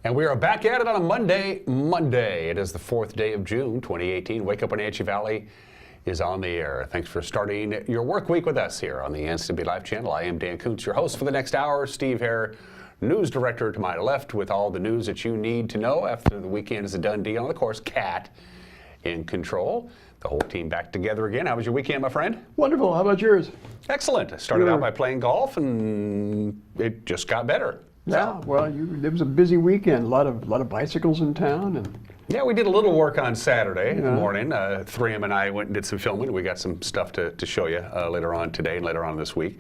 And we are back at it on a Monday. It is the 4th day of June, 2018. Wake Up Wenatchee Valley is on the air. Thanks for starting your work week with us here on the NCB Live channel. I am Dan Kuntz, your host for the next hour. Steve Hare, news director to my left, with all the news that you need to know after the weekend is a done deal. And of course, Kat in control. The whole team back together again. How was your weekend, my friend? Wonderful. How about yours? Excellent. I started out by playing golf, and it just got better. Yeah, well, it was a busy weekend. A lot of bicycles in town, and yeah, we did a little work on Saturday morning. 3M and I went and did some filming. We got some stuff to show you later on today and later on this week.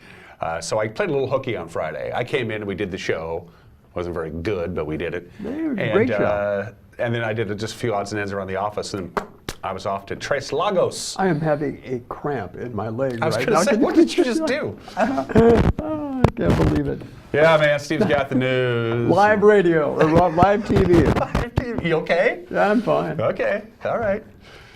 So I played a little hooky on Friday. I came in and we did the show. Wasn't very good, but we did it. Great show. And then I did just a few odds and ends around the office, and I was off to Tres Lagos. I am having a cramp in my leg I was right going to now. say, what did you just do? Oh, I can't believe it. Yeah, man, Steve's got the news. Live radio, or live TV. Live TV. You okay? Yeah, I'm fine. Okay, all right.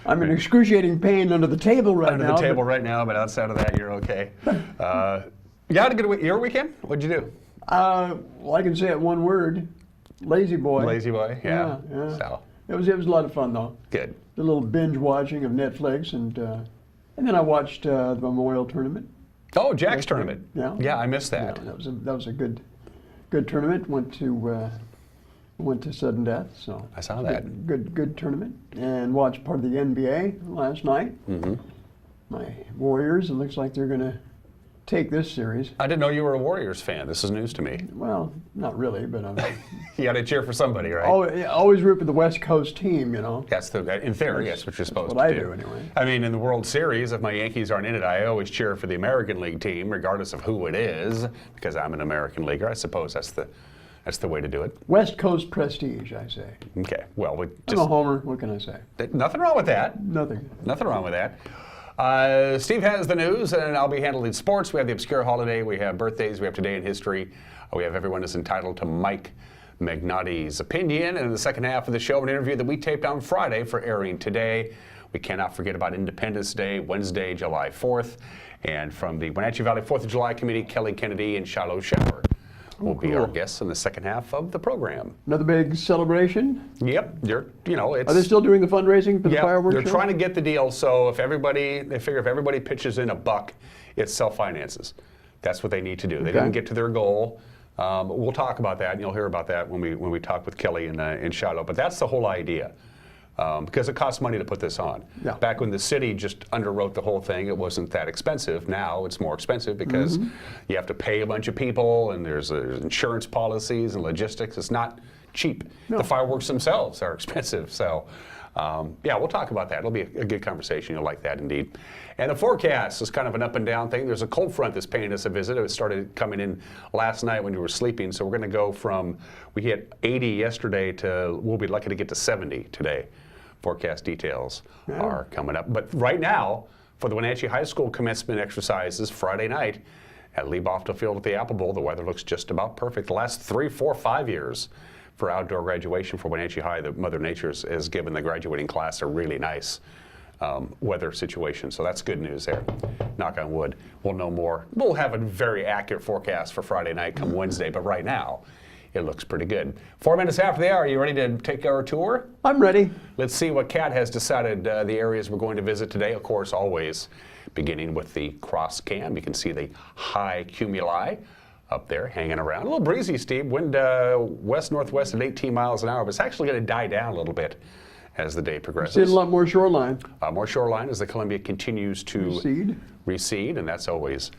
I'm in excruciating pain under the table right now. Under the table right now, but outside of that, you're okay. You had a good your weekend? What'd you do? Well, I can say it one word: lazy boy. Lazy boy, yeah. So it was a lot of fun though. Good. A little binge watching of Netflix, and then I watched the Memorial Tournament. Oh, Jack's tournament. Yeah. Yeah, I missed that. Yeah, that was a good tournament. Went to sudden death, so I saw that. Good tournament, and watched part of the NBA last night. Mm-hmm. My Warriors. It looks like they're going to take this series. I didn't know you were a Warriors fan. This is news to me. Well, not really, but I'm. You got to cheer for somebody, right? Always root for the West Coast team, you know. In theory, that's what you're supposed to do. What I do, anyway. I mean, in the World Series, if my Yankees aren't in it, I always cheer for the American League team, regardless of who it is, because I'm an American leaguer. I suppose that's the way to do it. West Coast prestige, I say. Okay. Well, I'm a homer. What can I say? Nothing wrong with that. Nothing. Nothing wrong with that. Steve has the news, and I'll be handling sports. We have the obscure holiday. We have birthdays. We have today in history. We have everyone is entitled to Mike Magnotti's opinion. And in the second half of the show, an interview that we taped on Friday for airing today. We cannot forget about Independence Day, Wednesday, July 4th. And from the Wenatchee Valley 4th of July Committee, Kelly Kennedy and Shiloh Shower will be our guests in the second half of the program. Another big celebration? Yep. It's. Are they still doing the fundraising for the fireworks show? They're trying to get the deal, so they figure if everybody pitches in $1, it self-finances. That's what they need to do. They didn't get to their goal. We'll talk about that, and you'll hear about that when we talk with Kelly in Shiloh. But that's the whole idea. Because it costs money to put this on. Yeah. Back when the city just underwrote the whole thing, it wasn't that expensive. Now it's more expensive because you have to pay a bunch of people, and there's insurance policies and logistics. It's not cheap. No. The fireworks themselves are expensive. So, we'll talk about that. It'll be a good conversation. You'll like that indeed. And the forecast is kind of an up and down thing. There's a cold front that's paying us a visit. It started coming in last night when you were sleeping. So we're going to go from, we hit 80 yesterday to, we'll be lucky to get to 70 today. Forecast details are coming up. But right now, for the Wenatchee High School commencement exercises Friday night at Lee Bofta Field at the Apple Bowl, the weather looks just about perfect. The last 3, 4, 5 years for outdoor graduation for Wenatchee High, the Mother Nature has given the graduating class a really nice weather situation. So that's good news there. Knock on wood. We'll know more. We'll have a very accurate forecast for Friday night come Wednesday, but right now, it looks pretty good. 4 minutes after the hour, are you ready to take our tour? I'm ready. Let's see what Kat has decided the areas we're going to visit today. Of course, always beginning with the cross cam. You can see the high cumuli up there hanging around. A little breezy, Steve. Wind west-northwest at 18 miles an hour, but it's actually going to die down a little bit as the day progresses. Seeing a lot more shoreline. More shoreline as the Columbia continues to recede, and that's always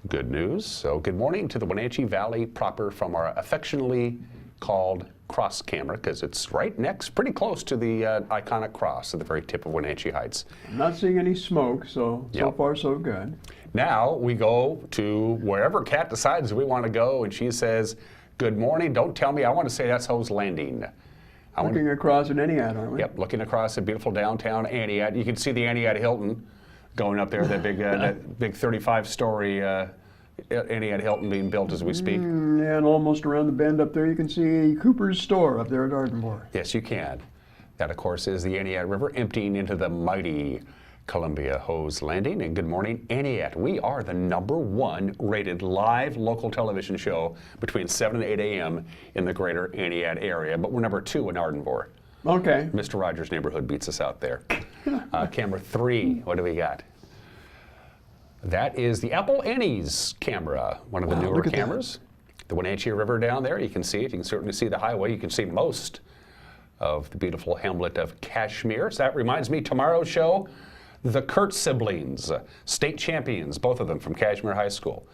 good news. So good morning to the Wenatchee Valley proper from our affectionately called cross camera, because it's right next, pretty close to the iconic cross at the very tip of Wenatchee Heights. I'm not seeing any smoke, so far so good. Now we go to wherever Kat decides we want to go, and she says, good morning, don't tell me, I want to say that's Ho's Landing. Looking across at Aniad, aren't we? Yep, looking across at beautiful downtown Aniad. You can see the Aniad Hilton going up there, that big 35-story Aniad Hilton being built as we speak. And almost around the bend up there, you can see Cooper's store up there at Ardmore. Yes, you can. That, of course, is the Aniad River emptying into the mighty Columbia Hose Landing. And good morning, Aniat. We are the #1 rated live local television show between 7 and 8 a.m. in the greater Aniat area, but we're #2 in Ardenvore. Okay. Mr. Rogers' neighborhood beats us out there. Camera 3, what do we got? That is the Apple Annie's camera, one of the newer cameras. The Wenatchee River down there, you can see it. You can certainly see the highway. You can see most of the beautiful hamlet of Kashmir. So that reminds me, tomorrow's show, the Kurt siblings, state champions, both of them from Kashmir High School.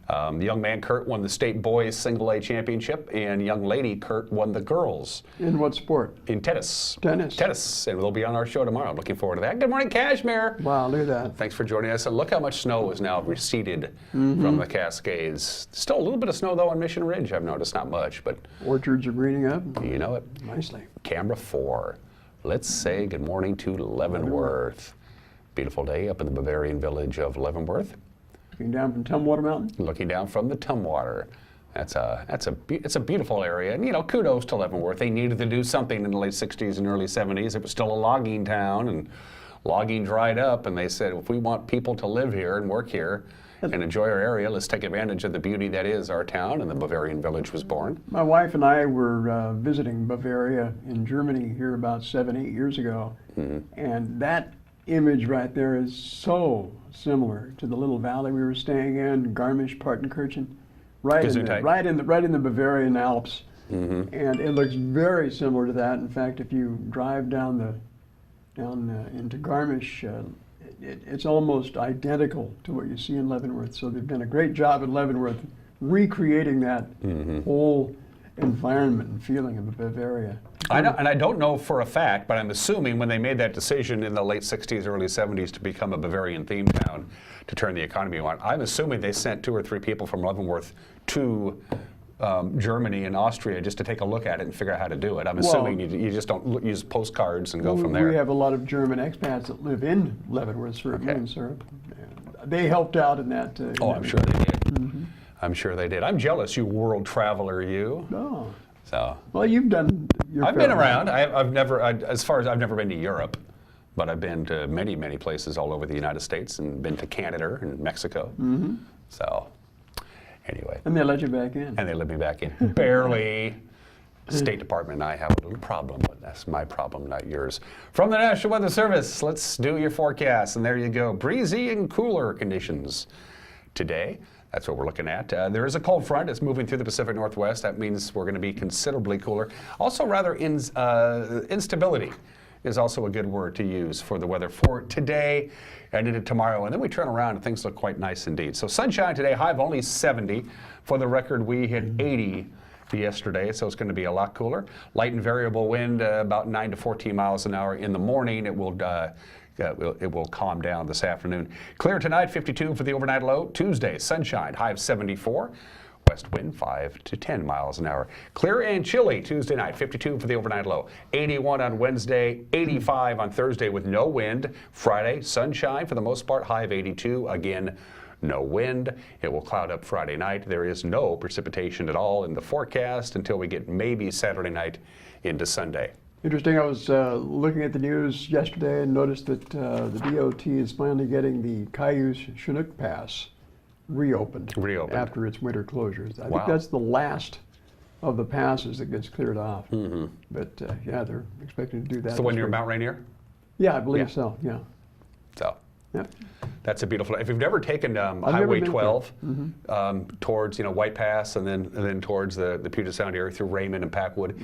The young man, Kurt, won the state boys single-A championship, and young lady, Kurt, won the girls. In what sport? In tennis. Tennis. And they'll be on our show tomorrow. Looking forward to that. Good morning, Kashmir. Wow, look at that. Thanks for joining us. And look how much snow is now receded from the Cascades. Still a little bit of snow, though, on Mission Ridge, I've noticed. Not much, but Orchards are greening up. you know it. Nicely. Camera 4. Let's say good morning to Leavenworth. Beautiful day up in the Bavarian village of Leavenworth. Looking down from Tumwater Mountain. Looking down from the Tumwater. It's a beautiful area, and you know, kudos to Leavenworth. They needed to do something in the late 60s and early 70s. It was still a logging town, and logging dried up, and they said, if we want people to live here and work here and enjoy our area, let's take advantage of the beauty that is our town, and the Bavarian village was born. My wife and I were visiting Bavaria in Germany here about 7-8 years ago, and that image right there is so similar to the little valley we were staying in, Garmisch-Partenkirchen, right in the Bavarian Alps, and it looks very similar to that. In fact, if you drive down into Garmisch, it's almost identical to what you see in Leavenworth. So they've done a great job in Leavenworth recreating that whole environment and feeling of Bavaria. I don't know for a fact, but I'm assuming when they made that decision in the late 60s, early 70s to become a Bavarian-themed town to turn the economy on, I'm assuming they sent 2 or 3 people from Leavenworth to Germany and Austria just to take a look at it and figure out how to do it. I'm assuming you just don't use postcards and go from there. We have a lot of German expats that live in Leavenworth, certainly, sir. They helped out in that. I'm sure they did. I'm sure they did. I'm jealous, you world traveler, you. Oh. So. Well, you've done your I've been around. I've never, as far as I've never been to Europe, but I've been to many, many places all over the United States and been to Canada and Mexico. So, anyway. And they let you back in. And they let me back in. Barely. State Department and I have a little problem, but that's my problem, not yours. From the National Weather Service, let's do your forecast. And there you go. Breezy and cooler conditions today. That's what we're looking at. There is a cold front. It's moving through the Pacific Northwest. That means we're going to be considerably cooler. Also, rather instability is also a good word to use for the weather for today and into tomorrow. And then we turn around and things look quite nice indeed. So sunshine today, high of only 70. For the record, we hit 80 yesterday, so it's going to be a lot cooler. Light and variable wind, about 9 to 14 miles an hour in the morning. It will calm down this afternoon. Clear tonight, 52 for the overnight low. Tuesday, sunshine, high of 74. West wind, 5 to 10 miles an hour. Clear and chilly Tuesday night, 52 for the overnight low. 81 on Wednesday, 85 on Thursday with no wind. Friday, sunshine for the most part, high of 82. Again, no wind. It will cloud up Friday night. There is no precipitation at all in the forecast until we get maybe Saturday night into Sunday. Interesting, I was looking at the news yesterday and noticed that the DOT is finally getting the Cayuse-Chinook Pass reopened after its winter closures. I think that's the last of the passes that gets cleared off. But yeah, they're expecting to do that. It's the one near Mount Rainier? Yeah, I believe so, yeah. So. Yep. That's a beautiful. If you've never taken Highway 12 towards White Pass and then towards the Puget Sound area through Raymond and Packwood,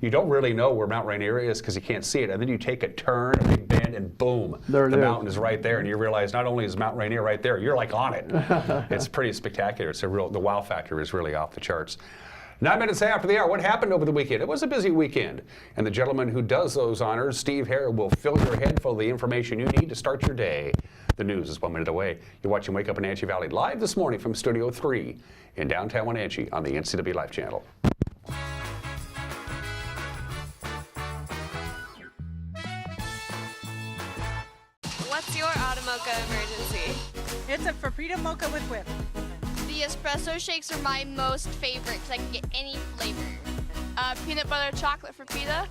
you don't really know where Mount Rainier is because you can't see it. And then you take a turn, a big bend, and boom, the mountain is right there. And you realize not only is Mount Rainier right there, you're like on it. It's pretty spectacular. It's the wow factor is really off the charts. 9 minutes after the hour, what happened over the weekend? It was a busy weekend. And the gentleman who does those honors, Steve Hare, will fill your head full of the information you need to start your day. The news is 1 minute away. You're watching Wake Up Wenatchee Valley live this morning from Studio 3 in downtown Wenatchee on the NCW Life channel. What's your Automocha emergency? It's a Frappuccino mocha with whip. The espresso shakes are my most favorite because I can get any flavor. Peanut butter chocolate for pita.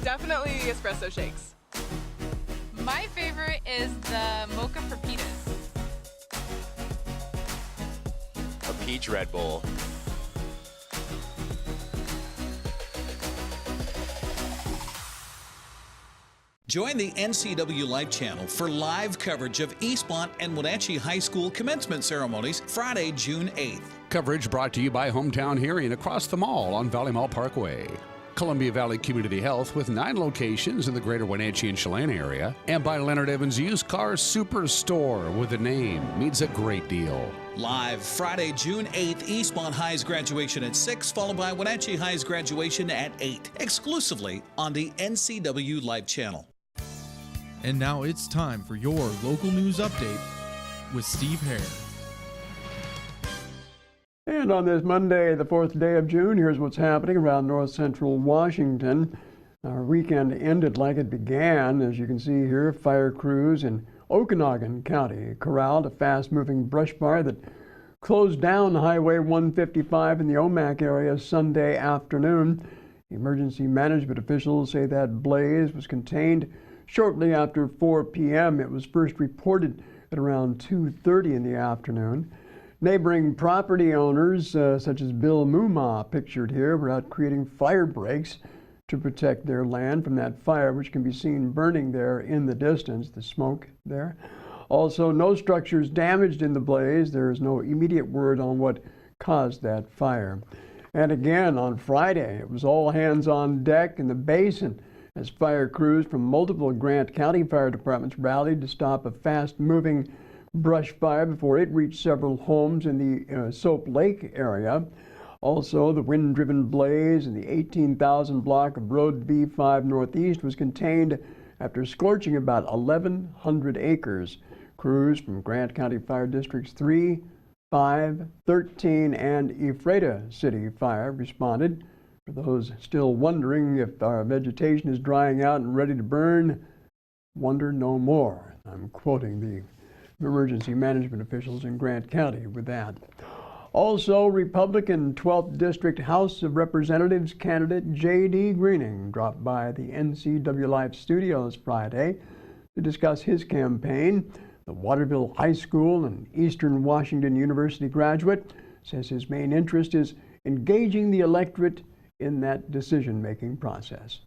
Definitely the espresso shakes. My favorite is the mocha pepitas. A peach Red Bull. Join the NCW Live channel for live coverage of Eastmont and Wenatchee High School commencement ceremonies Friday, June 8th. Coverage brought to you by Hometown Hearing across the mall on Valley Mall Parkway. Columbia Valley Community Health with 9 locations in the greater Wenatchee and Chelan area. And by Leonard Evans Used Car Superstore, with a name means a great deal. Live Friday, June 8th, Eastmont High's graduation at 6, followed by Wenatchee High's graduation at 8, exclusively on the NCW Live channel. And now it's time for your local news update with Steve Hare. And on this Monday, the 4th day of June, here's what's happening around north central Washington. Our weekend ended like it began. As you can see here, fire crews in Okanogan County corralled a fast-moving brush fire that closed down Highway 155 in the Omak area Sunday afternoon. Emergency management officials say that blaze was contained shortly after 4 p.m. It was first reported at around 2:30 in the afternoon. Neighboring property owners, such as Bill Muma, pictured here, were out creating fire breaks to protect their land from that fire, which can be seen burning there in the distance, the smoke there. Also, no structures damaged in the blaze. There is no immediate word on what caused that fire. And again, on Friday, it was all hands on deck in the basin as fire crews from multiple Grant County fire departments rallied to stop a fast-moving brush fire before it reached several homes in the Soap Lake area. Also, the wind-driven blaze in the 18,000 block of Road B5 Northeast was contained after scorching about 1,100 acres. Crews from Grant County Fire Districts 3, 5, 13, and Ephrata City Fire responded. For those still wondering if our vegetation is drying out and ready to burn, wonder no more. I'm quoting the emergency management officials in Grant County with that. Also, Republican 12th District House of Representatives candidate J.D. Greening dropped by the NCW Live studios Friday to discuss his campaign. The Waterville High School and Eastern Washington University graduate says his main interest is engaging the electorate in that decision-making process.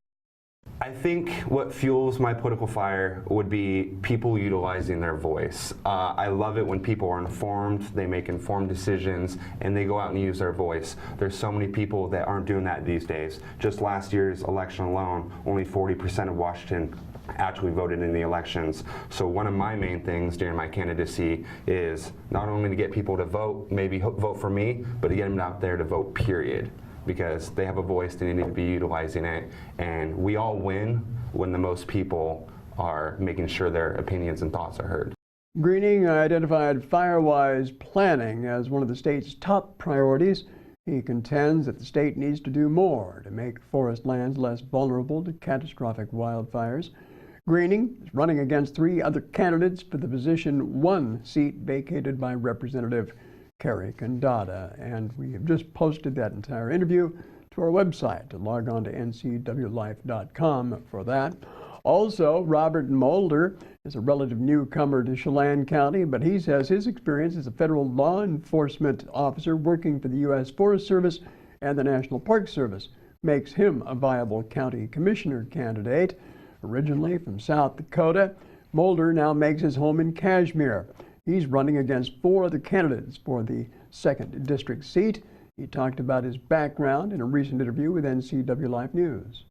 I think what fuels my political fire would be people utilizing their voice. I love it when people are informed, they make informed decisions, and they go out and use their voice. There's so many people that aren't doing that these days. Just last year's election alone, only 40% of Washington actually voted in the elections. So one of my main things during my candidacy is not only to get people to vote, maybe vote for me, but to get them out there to vote, period. Because they have a voice, they need to be utilizing it, and we all win when the most people are making sure their opinions and thoughts are heard. Greening identified fire-wise planning as one of the state's top priorities. He contends that the state needs to do more to make forest lands less vulnerable to catastrophic wildfires. Greening is running against 3 other candidates for the position, 1 seat vacated by Representative Kerry Kandada, and we have just posted that entire interview to our website. Log on to ncwlife.com for that. Also, Robert Mulder is a relative newcomer to Chelan County, but he says his experience as a federal law enforcement officer working for the U.S. Forest Service and the National Park Service makes him a viable county commissioner candidate. Originally from South Dakota, Mulder now makes his home in Kashmir. He's running against 4 other candidates for the 2nd district seat. He talked about his background in a recent interview with NCW Live News.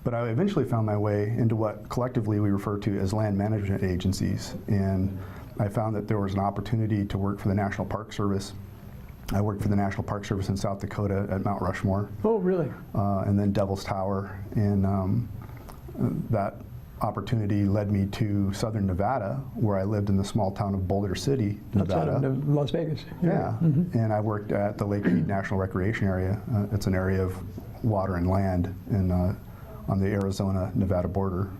But I eventually found my way into what collectively we refer to as land management agencies, and I found that there was an opportunity to work for the National Park Service. I worked for the National Park Service in South Dakota at Mount Rushmore. Oh, really? And then Devil's Tower, and that opportunity led me to southern Nevada, where I lived in the small town of Boulder City, Nevada. Outside of Las Vegas. Yeah, and I worked at the Lake Mead National Recreation Area. It's an area of water and land on the Arizona-Nevada border.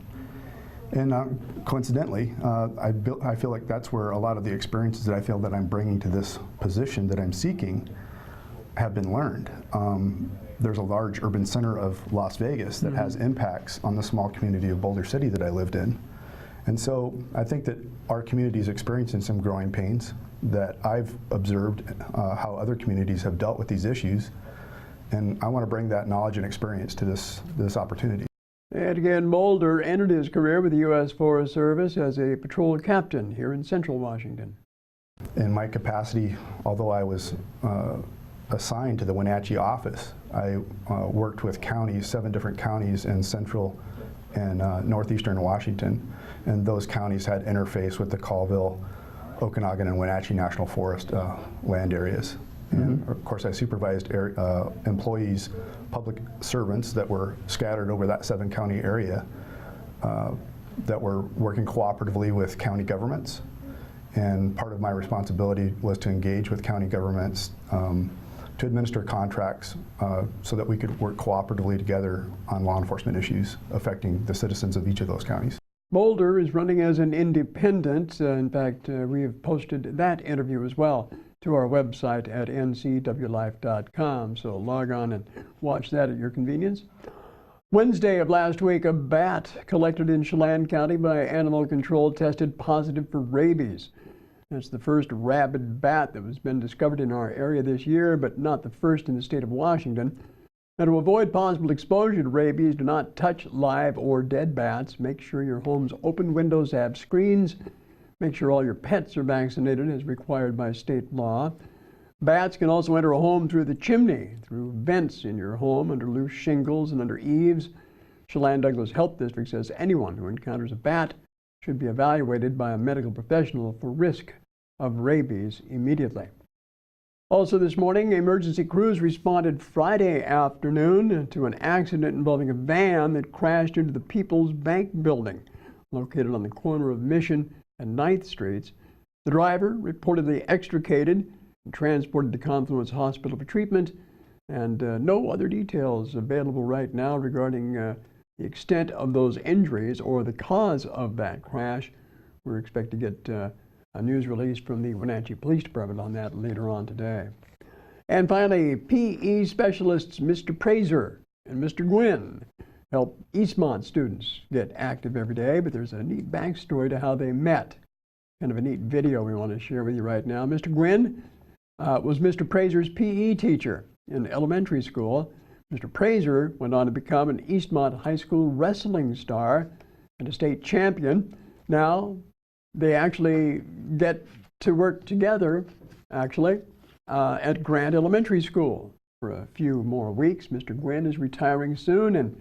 And coincidentally, I feel like that's where a lot of the experiences that I feel that I'm bringing to this position that I'm seeking have been learned. There's a large urban center of Las Vegas that has impacts on the small community of Boulder City that I lived in. And so I think that our community is experiencing some growing pains, that I've observed how other communities have dealt with these issues, and I want to bring that knowledge and experience to this opportunity. And again, Mulder ended his career with the U.S. Forest Service as a patrol captain here in central Washington. In my capacity, although I was assigned to the Wenatchee office, I worked with counties, 7 different counties in central and northeastern Washington, and those counties had interface with the Colville, Okanagan, and Wenatchee National Forest land areas. And of course, I supervised employees, public servants that were scattered over that 7-county area that were working cooperatively with county governments. And part of my responsibility was to engage with county governments to administer contracts so that we could work cooperatively together on law enforcement issues affecting the citizens of each of those counties. Mulder is running as an independent. In fact, we have posted that interview as well to our website at ncwlife.com. So log on and watch that at your convenience. Wednesday of last week, a bat collected in Chelan County by animal control tested positive for rabies. That's the first rabid bat that has been discovered in our area this year, but not the first in the state of Washington. Now, to avoid possible exposure to rabies, do not touch live or dead bats. Make sure your home's open windows have screens. Make sure all your pets are vaccinated as required by state law. Bats can also enter a home through the chimney, through vents in your home, under loose shingles and under eaves. Chelan Douglas Health District says anyone who encounters a bat should be evaluated by a medical professional for risk of rabies immediately. Also this morning, emergency crews responded Friday afternoon to an accident involving a van that crashed into the People's Bank building located on the corner of Mission and 9th Streets. The driver reportedly extricated and transported to Confluence Hospital for treatment, and no other details available right now regarding the extent of those injuries or the cause of that crash. We're expecting to get a news release from the Wenatchee Police Department on that later on today. And finally, PE specialists Mr. Praiser and Mr. Gwynn help Eastmont students get active every day, but there's a neat backstory to how they met. Kind of a neat video we want to share with you right now. Mr. Gwynn was Mr. Praiser's PE teacher in elementary school. Mr. Praiser went on to become an Eastmont High School wrestling star and a state champion. Now, they actually get to work together, at Grant Elementary School for a few more weeks. Mr. Gwynn is retiring soon, and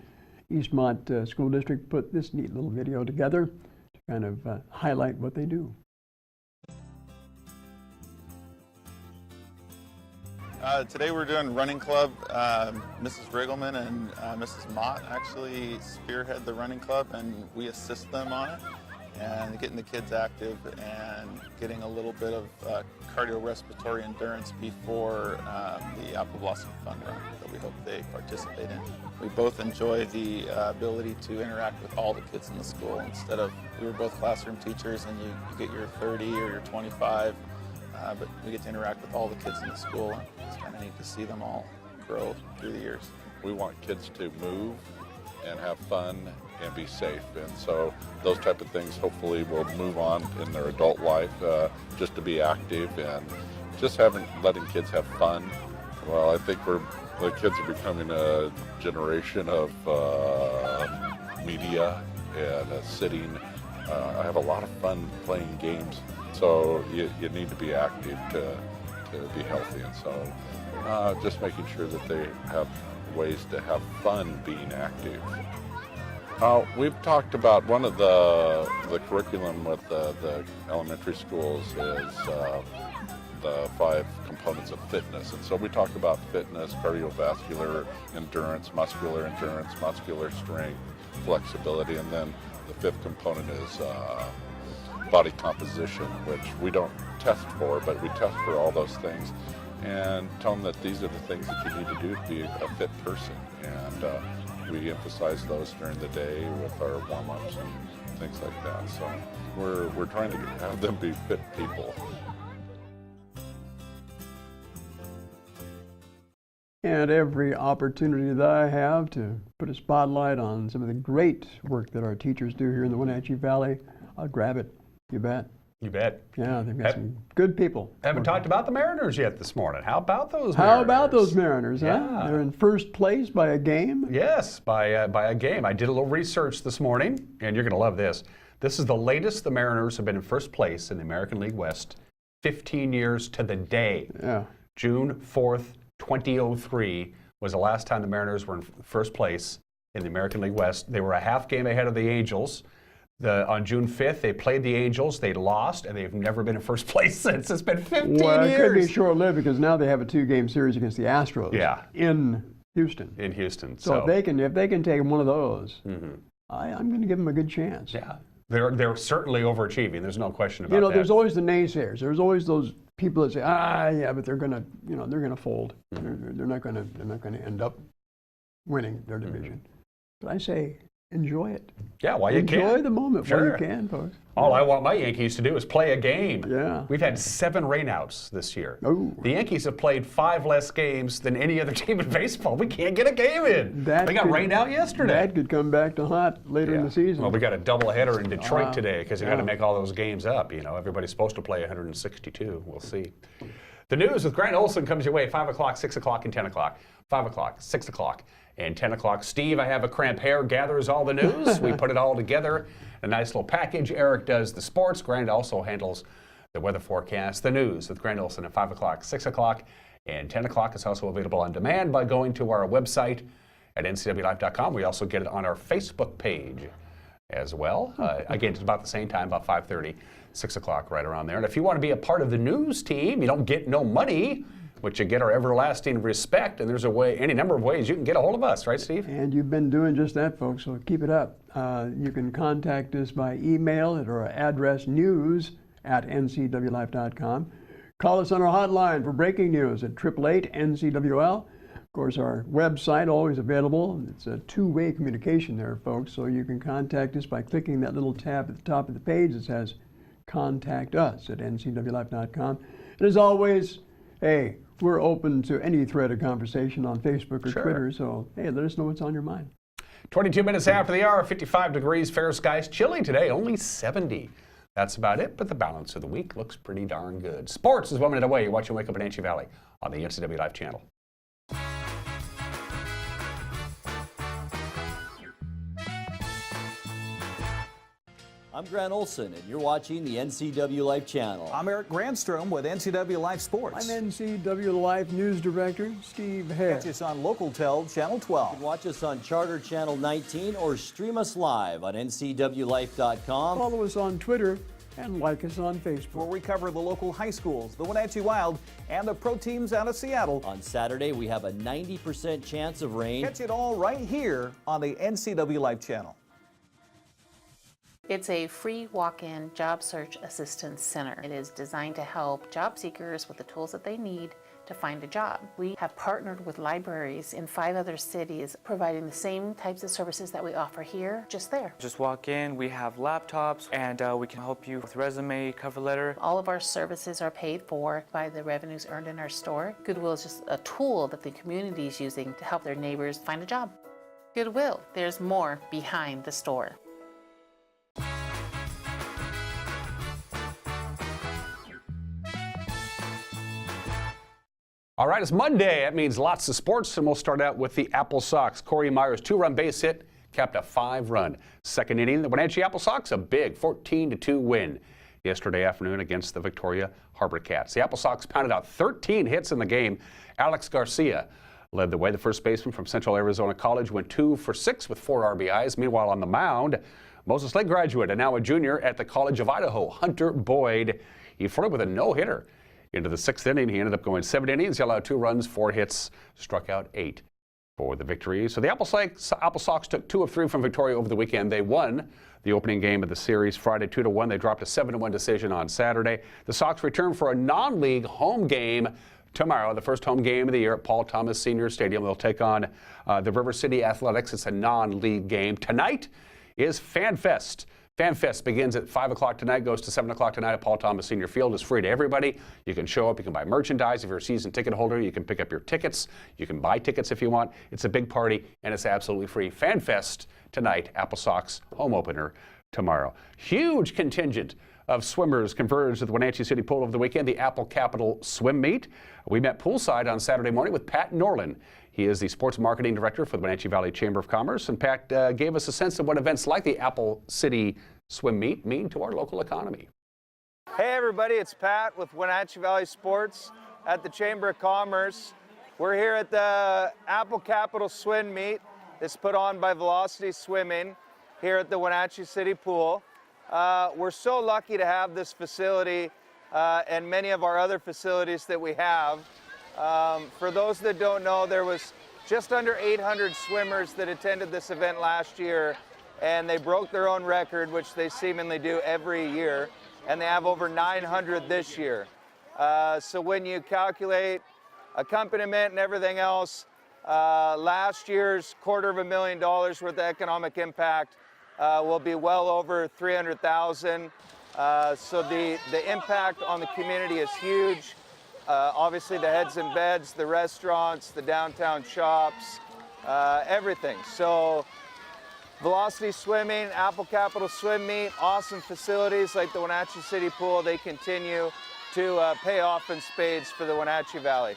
Eastmont School District put this neat little video together to kind of highlight what they do. Today we're doing running club. Mrs. Riggleman and Mrs. Mott actually spearhead the running club, and we assist them on it and getting the kids active and getting a little bit of cardiorespiratory endurance before the Apple Blossom Fun Run that we hope they participate in. We both enjoy the ability to interact with all the kids in the school. Instead of, we were both classroom teachers and you get your 30 or your 25, but we get to interact with all the kids in the school. It's kind of neat to see them all grow through the years. We want kids to move and have fun and be safe, and so those type of things hopefully will move on in their adult life, just to be active and just letting kids have fun. Well, I think the kids are becoming a generation of media and sitting. I have a lot of fun playing games, so you need to be active to be healthy, and so just making sure that they have ways to have fun being active. We've talked about one of the curriculum with the elementary schools is the 5 components of fitness. And so we talk about fitness, cardiovascular endurance, muscular strength, flexibility, and then the 5th component is body composition, which we don't test for, but we test for all those things and tell them that these are the things that you need to do to be a fit person. And we emphasize those during the day with our warm-ups and things like that. So we're trying to have them be fit people. And every opportunity that I have to put a spotlight on some of the great work that our teachers do here in the Wenatchee Valley, I'll grab it. You bet. You bet. Yeah, they've got some good people. Haven't talked about the Mariners yet this morning. How about those Mariners? How about those Mariners, huh? Yeah. They're in first place by a game? Yes, by a game. I did a little research this morning, and you're going to love this. This is the latest the Mariners have been in first place in the American League West, 15 years to the day. Yeah. June 4th, 2003 was the last time the Mariners were in first place in the American League West. They were a half game ahead of the Angels. On June 5th, they played the Angels. They lost, and they've never been in first place since. It's been 15 well, years. It could be short-lived because now they have a 2-game series against the Astros in Houston. In Houston. So if they can take one of those, I'm going to give them a good chance. Yeah. They're certainly overachieving. There's no question about that. There's always the naysayers. There's always those people that say, yeah, but they're going to, they're going to fold. They're not going to end up winning their division. But I say, enjoy it. Yeah, while you can. Enjoy the moment while you Sure. can, folks. All I want my Yankees to do is play a game. Yeah. We've had 7 rainouts this year. Ooh. The Yankees have played 5 less games than any other team in baseball. We can't get a game in. They got rained out yesterday. That could come back to haunt later in the season. Well, we got a doubleheader in Detroit today because you got to make all those games up. Everybody's supposed to play 162. We'll see. The news with Grant Olson comes your way 5 o'clock, 6 o'clock, and 10 o'clock. 5 o'clock, 6 o'clock, and 10 o'clock. Steve, I have a cramp hair, gathers all the news. We put it all together in a nice little package. Eric does the sports. Grant also handles the weather forecast. The news with Grant Olson at 5 o'clock, 6 o'clock, and 10 o'clock. It's also available on demand by going to our website at ncwlife.com. We also get it on our Facebook page as well. Again, it's about the same time, about 5:30, 6 o'clock, right around there. And if you want to be a part of the news team, you don't get no money, but you get our everlasting respect, and there's any number of ways you can get a hold of us, right, Steve? And you've been doing just that, folks, so keep it up. You can contact us by email at our address news@ncwlife.com. Call us on our hotline for breaking news at 888-NCWL. Of course, our website always available. It's a two-way communication there, folks, so you can contact us by clicking that little tab at the top of the page that says Contact Us at ncwlife.com. And as always, hey, we're open to any thread of conversation on Facebook or Twitter, so hey, let us know what's on your mind. 22 minutes after the hour, 55 degrees, fair skies, chilly today, only 70. That's about it, but the balance of the week looks pretty darn good. Sports is 1 minute away. You're watching Wake Up in Wenatchee Valley on the NCW Life channel. I'm Grant Olson, and you're watching the NCW Life channel. I'm Eric Grandstrom with NCW Life Sports. I'm NCW Life News Director Steve Head. Catch us on Local Tel Channel 12. You can watch us on Charter Channel 19 or stream us live on ncwlife.com. Follow us on Twitter and like us on Facebook. Where we cover the local high schools, the Wenatchee Wild, and the pro teams out of Seattle. On Saturday, we have a 90% chance of rain. Catch it all right here on the NCW Life channel. It's a free walk-in job search assistance center. It is designed to help job seekers with the tools that they need to find a job. We have partnered with libraries in 5 other cities, providing the same types of services that we offer here, just there. Just walk in, we have laptops, and we can help you with resume, cover letter. All of our services are paid for by the revenues earned in our store. Goodwill is just a tool that the community is using to help their neighbors find a job. Goodwill, there's more behind the store. All right, it's Monday. That means lots of sports, and we'll start out with the Apple Sox. Corey Myers' 2-run base hit capped a 5-run second inning. The Wenatchee Apple Sox, a big 14-2 win yesterday afternoon against the Victoria Harbor Cats. The Apple Sox pounded out 13 hits in the game. Alex Garcia led the way. The first baseman from Central Arizona College went 2 for 6 with 4 RBIs. Meanwhile, on the mound, Moses Lake graduate and now a junior at the College of Idaho, Hunter Boyd. He flirted with a no-hitter. Into the 6th inning, he ended up going 7 innings. He allowed 2 runs, 4 hits, struck out 8 for the victory. So the Apple Sox took 2 of 3 from Victoria over the weekend. They won the opening game of the series Friday 2-1. They dropped a 7-1 decision on Saturday. The Sox return for a non-league home game tomorrow, the first home game of the year at Paul Thomas Senior Stadium. They'll take on the River City Athletics. It's a non-league game. Tonight is FanFest. Fan Fest begins at 5 o'clock tonight, goes to 7 o'clock tonight at Paul Thomas Senior Field. It's free to everybody. You can show up, you can buy merchandise. If you're a season ticket holder, you can pick up your tickets. You can buy tickets if you want. It's a big party, and it's absolutely free. Fan Fest tonight, Apple Sox home opener tomorrow. Huge contingent of swimmers converged at the Wenatchee City Pool over the weekend, the Apple Capital Swim Meet. We met poolside on Saturday morning with Pat Norlin. He is the sports marketing director for the Wenatchee Valley Chamber of Commerce, and Pat gave us a sense of what events like the Apple City Swim Meet mean to our local economy. Hey everybody, it's Pat with Wenatchee Valley Sports at the Chamber of Commerce. We're here at the Apple Capital Swim Meet. It's put on by Velocity Swimming here at the Wenatchee City Pool. We're so lucky to have this facility and many of our other facilities that we have. For those that don't know, there was just under 800 swimmers that attended this event last year, and they broke their own record, which they seemingly do every year, and they have over 900 this year. So when you calculate accompaniment and everything else, last year's $250,000 worth of economic impact will be well over $300,000. So the impact on the community is huge. Obviously the heads and beds, the restaurants, the downtown shops, everything. So Velocity Swimming, Apple Capital Swim Meet, awesome facilities like the Wenatchee City Pool. They continue to pay off in spades for the Wenatchee Valley.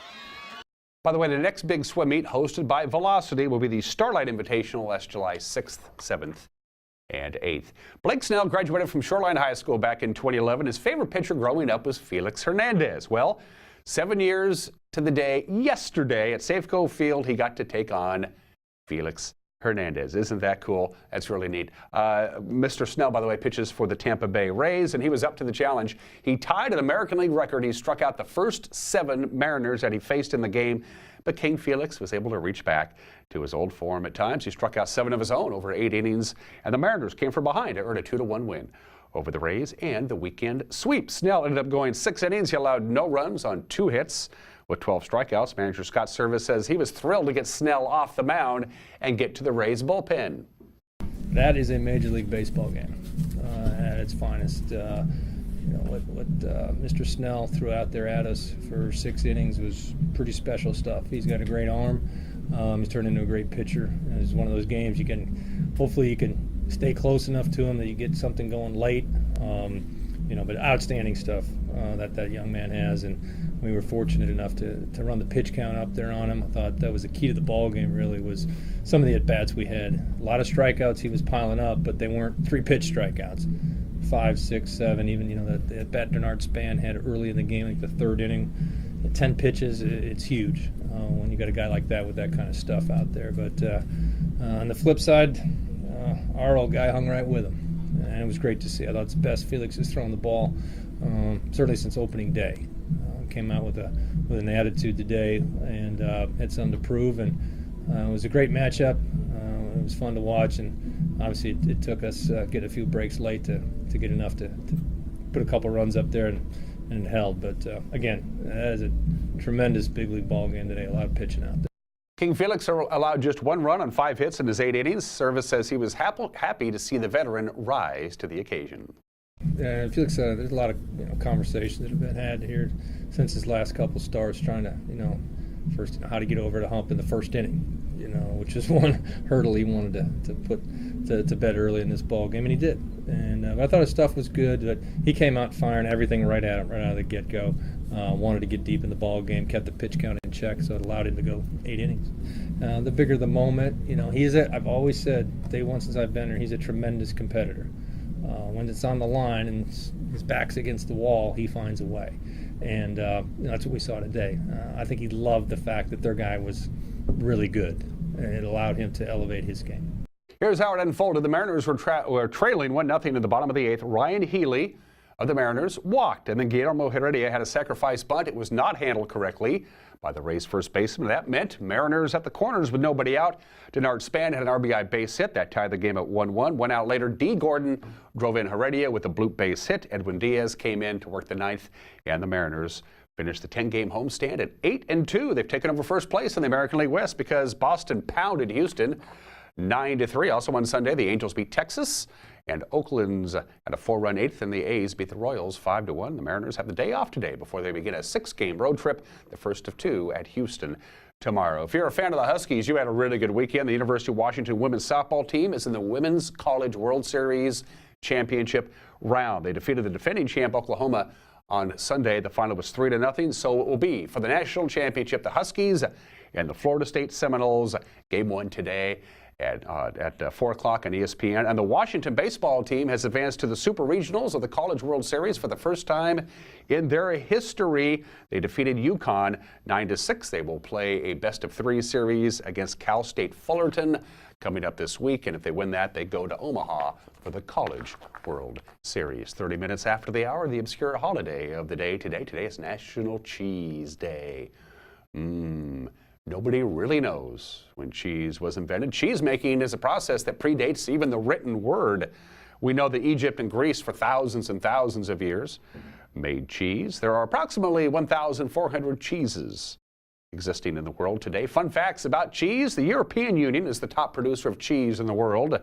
By the way, the next big swim meet hosted by Velocity will be the Starlight Invitational. That's July 6th, 7th, and 8th. Blake Snell graduated from Shoreline High School back in 2011. His favorite pitcher growing up was Felix Hernandez. Well, 7 years to the day yesterday at Safeco Field, he got to take on Felix Hernandez. Isn't that cool? That's really neat. Mr. Snell, by the way, pitches for the Tampa Bay Rays, and he was up to the challenge. He tied an American League record. He struck out the first 7 Mariners that he faced in the game, but King Felix was able to reach back to his old form at times. He struck out 7 of his own over 8 innings, and the Mariners came from behind to earn a 2-1 win over the Rays and the weekend sweep. Snell ended up going 6 innings. He allowed no runs on 2 hits with 12 strikeouts. Manager Scott Service says he was thrilled to get Snell off the mound and get to the Rays bullpen. That is a Major League Baseball game at its finest. What Mr. Snell threw out there at us for 6 innings was pretty special stuff. He's got a great arm. He's turned into a great pitcher. And it's one of those games hopefully you can stay close enough to him that you get something going late. But outstanding stuff that young man has, and we were fortunate enough to run the pitch count up there on him. I thought that was the key to the ball game. Really, was some of the at bats we had. A lot of strikeouts he was piling up, but they weren't 3-pitch strikeouts. 5, 6, 7. Even the at bat Bernard Span had early in the game, like the 3rd inning. 10 pitches, it's huge when you got a guy like that with that kind of stuff out there. But on the flip side, our old guy hung right with him. And it was great to see. I thought it's the best Felix has thrown the ball, certainly since opening day. Came out with an attitude today and had something to prove. And it was a great matchup. It was fun to watch. And obviously it took us getting a few breaks late to get enough to put a couple runs up there and it held. But again, that is a tremendous big league ball game today. A lot of pitching out there. King Felix allowed just 1 run on 5 hits in his 8 innings. Service says he was happy to see the veteran rise to the occasion. Felix, there's a lot of conversations that have been had here since his last couple starts, trying to first how to get over the hump in the first inning, which is one hurdle he wanted to put to bed early in this ball game, and he did. And I thought his stuff was good, but he came out firing everything right at him right out of the get-go. Wanted to get deep in the ball game, kept the pitch count in check, so it allowed him to go 8 innings. The bigger the moment, I've always said, day one since I've been here, he's a tremendous competitor. When it's on the line and his back's against the wall, he finds a way. And that's what we saw today. I think he loved the fact that their guy was really good, and it allowed him to elevate his game. Here's how it unfolded. The Mariners were trailing 1-0 in the bottom of the 8th. Ryan Healy of the Mariners walked, and then Guillermo Heredia had a sacrifice bunt. It was not handled correctly by the Rays first baseman. That meant Mariners at the corners with nobody out. Denard Span had an RBI base hit. That tied the game at 1-1. 1 out later, D. Gordon drove in Heredia with a bloop base hit. Edwin Diaz came in to work the 9th, and the Mariners finished the 10-game homestand at 8-2. They've taken over first place in the American League West because Boston pounded Houston 9-3. Also on Sunday, the Angels beat Texas, and Oakland's at a 4-run 8th, and the A's beat the Royals 5-1. The Mariners have the day off today before they begin a 6-game road trip, the first of 2 at Houston tomorrow. If you're a fan of the Huskies, you had a really good weekend. The University of Washington women's softball team is in the Women's College World Series Championship round. They defeated the defending champ Oklahoma on Sunday. The final was 3-0, so it will be for the national championship, the Huskies and the Florida State Seminoles. Game 1 today at 4 o'clock on ESPN. And the Washington baseball team has advanced to the Super Regionals of the College World Series for the first time in their history. They defeated UConn 9-6. They will play a best-of-3 series against Cal State Fullerton coming up this week. And if they win that, they go to Omaha for the College World Series. 30 minutes after the hour, the obscure holiday of the day today. Today is National Cheese Day. Nobody really knows when cheese was invented. Cheese making is a process that predates even the written word. We know that Egypt and Greece for thousands and thousands of years made cheese. There are approximately 1,400 cheeses existing in the world today. Fun facts about cheese: the European Union is the top producer of cheese in the world.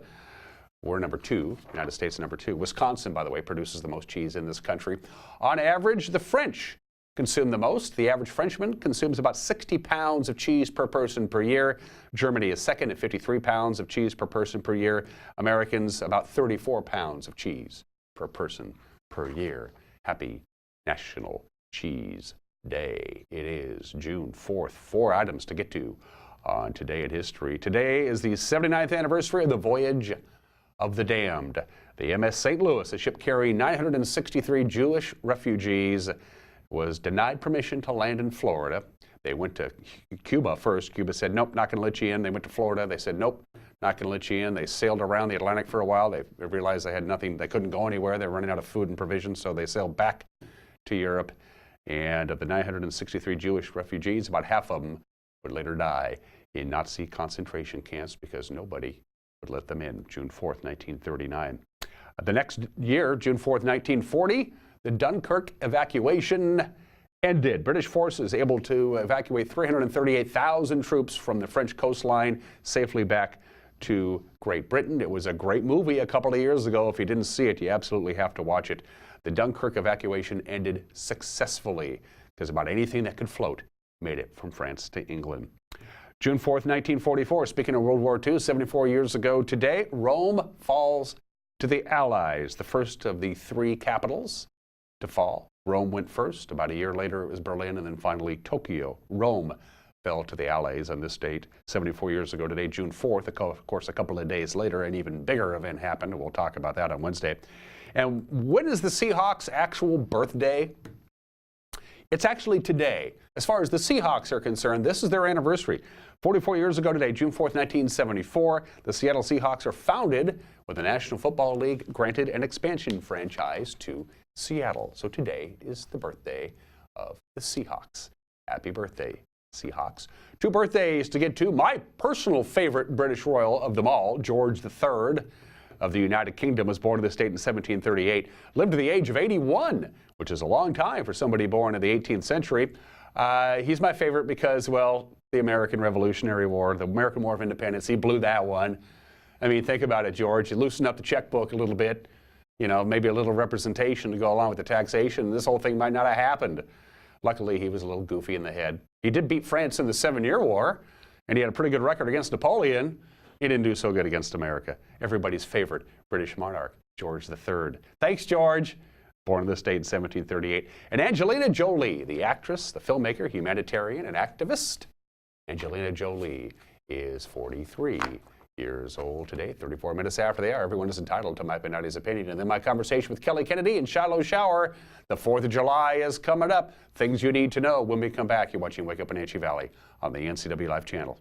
We're number 2, United States number 2. Wisconsin, by the way, produces the most cheese in this country. On average, the French consume the most. The average Frenchman consumes about 60 pounds of cheese per person per year. Germany is second at 53 pounds of cheese per person per year. Americans, about 34 pounds of cheese per person per year. Happy National Cheese Day. It is June 4th. 4 items to get to on Today in History. Today is the 79th anniversary of the voyage of the Damned. The MS St. Louis, a ship carrying 963 Jewish refugees, was denied permission to land in Florida. They went to Cuba first. Cuba said, nope, not going to let you in. They went to Florida. They said, nope, not going to let you in. They sailed around the Atlantic for a while. They realized they had nothing. They couldn't go anywhere. They were running out of food and provisions, so they sailed back to Europe. And of the 963 Jewish refugees, about half of them would later die in Nazi concentration camps because nobody would let them in. June 4th, 1939. The next year, June 4th, 1940, the Dunkirk evacuation ended. British forces able to evacuate 338,000 troops from the French coastline safely back to Great Britain. It was a great movie a couple of years ago. If you didn't see it, you absolutely have to watch it. The Dunkirk evacuation ended successfully because about anything that could float made it from France to England. June 4th, 1944, speaking of World War II, 74 years ago today, Rome falls to the Allies, the first of the 3 capitals to fall. Rome went first. About a year later, it was Berlin, and then finally Tokyo. Rome fell to the Allies on this date 74 years ago today, June 4th. Of course, a couple of days later, an even bigger event happened. We'll talk about that on Wednesday. And when is the Seahawks' actual birthday? It's actually today. As far as the Seahawks are concerned, this is their anniversary. 44 years ago today, June 4th, 1974, the Seattle Seahawks are founded when the National Football League granted an expansion franchise to Seattle. So today is the birthday of the Seahawks. Happy birthday, Seahawks. 2 birthdays to get to. My personal favorite British royal of them all, George III of the United Kingdom, was born in the state in 1738, lived to the age of 81, which is a long time for somebody born in the 18th century. He's my favorite because, well, the American Revolutionary War, the American War of Independence, he blew that one. I mean, think about it, George. You loosen up the checkbook a little bit, you know, maybe a little representation to go along with the taxation. This whole thing might not have happened. Luckily, he was a little goofy in the head. He did beat France in the 7-Year War, and he had a pretty good record against Napoleon. He didn't do so good against America. Everybody's favorite British monarch, George III. Thanks, George. Born in this state in 1738. And Angelina Jolie, the actress, the filmmaker, humanitarian, and activist. Angelina Jolie is 43 years old today, 34 minutes after the hour. Everyone is entitled to Mike Benatti's opinion. And then my conversation with Kelly Kennedy in Shiloh Shower. The 4th of July is coming up. Things you need to know when we come back. You're watching Wake Up Wenatchee Valley on the NCW Live channel.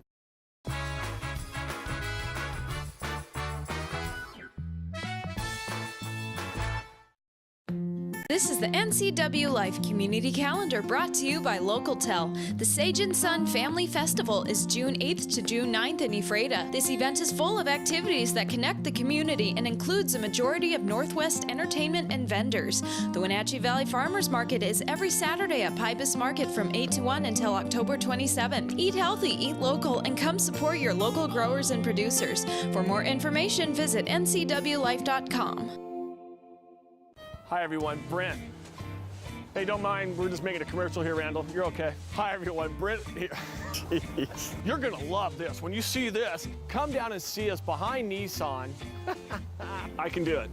This is the NCW Life Community Calendar brought to you by LocalTel. The Sage and Son Family Festival is June 8th to June 9th in Ephrata. This event is full of activities that connect the community and includes a majority of Northwest entertainment and vendors. The Wenatchee Valley Farmers Market is every Saturday at Pybus Market from 8 to 1 until October 27th. Eat healthy, eat local, and come support your local growers and producers. For more information, visit ncwlife.com. Hi everyone, Brent. Hey, don't mind, we're just making a commercial here, Randall. You're okay. Hi everyone, Brent here. You're gonna love this. When you see this, come down and see us behind Nissan. I can do it.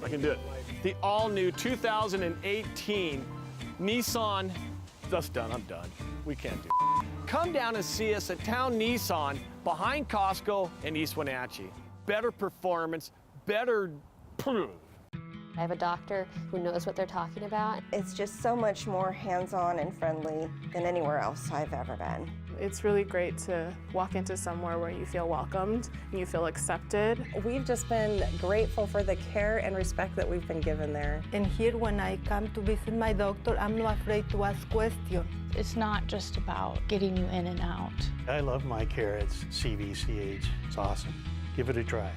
I can do it. The all-new 2018 Nissan, that's done, I'm done. We can't do it. Come down and see us at Town Nissan behind Costco in East Wenatchee. Better performance, better I have a doctor who knows what they're talking about. It's just so much more hands-on and friendly than anywhere else I've ever been. It's really great to walk into somewhere where you feel welcomed and you feel accepted. We've just been grateful for the care and respect that we've been given there. And here when I come to visit my doctor, I'm not afraid to ask questions. It's not just about getting you in and out. I love my care at CVCH. It's awesome. Give it a try.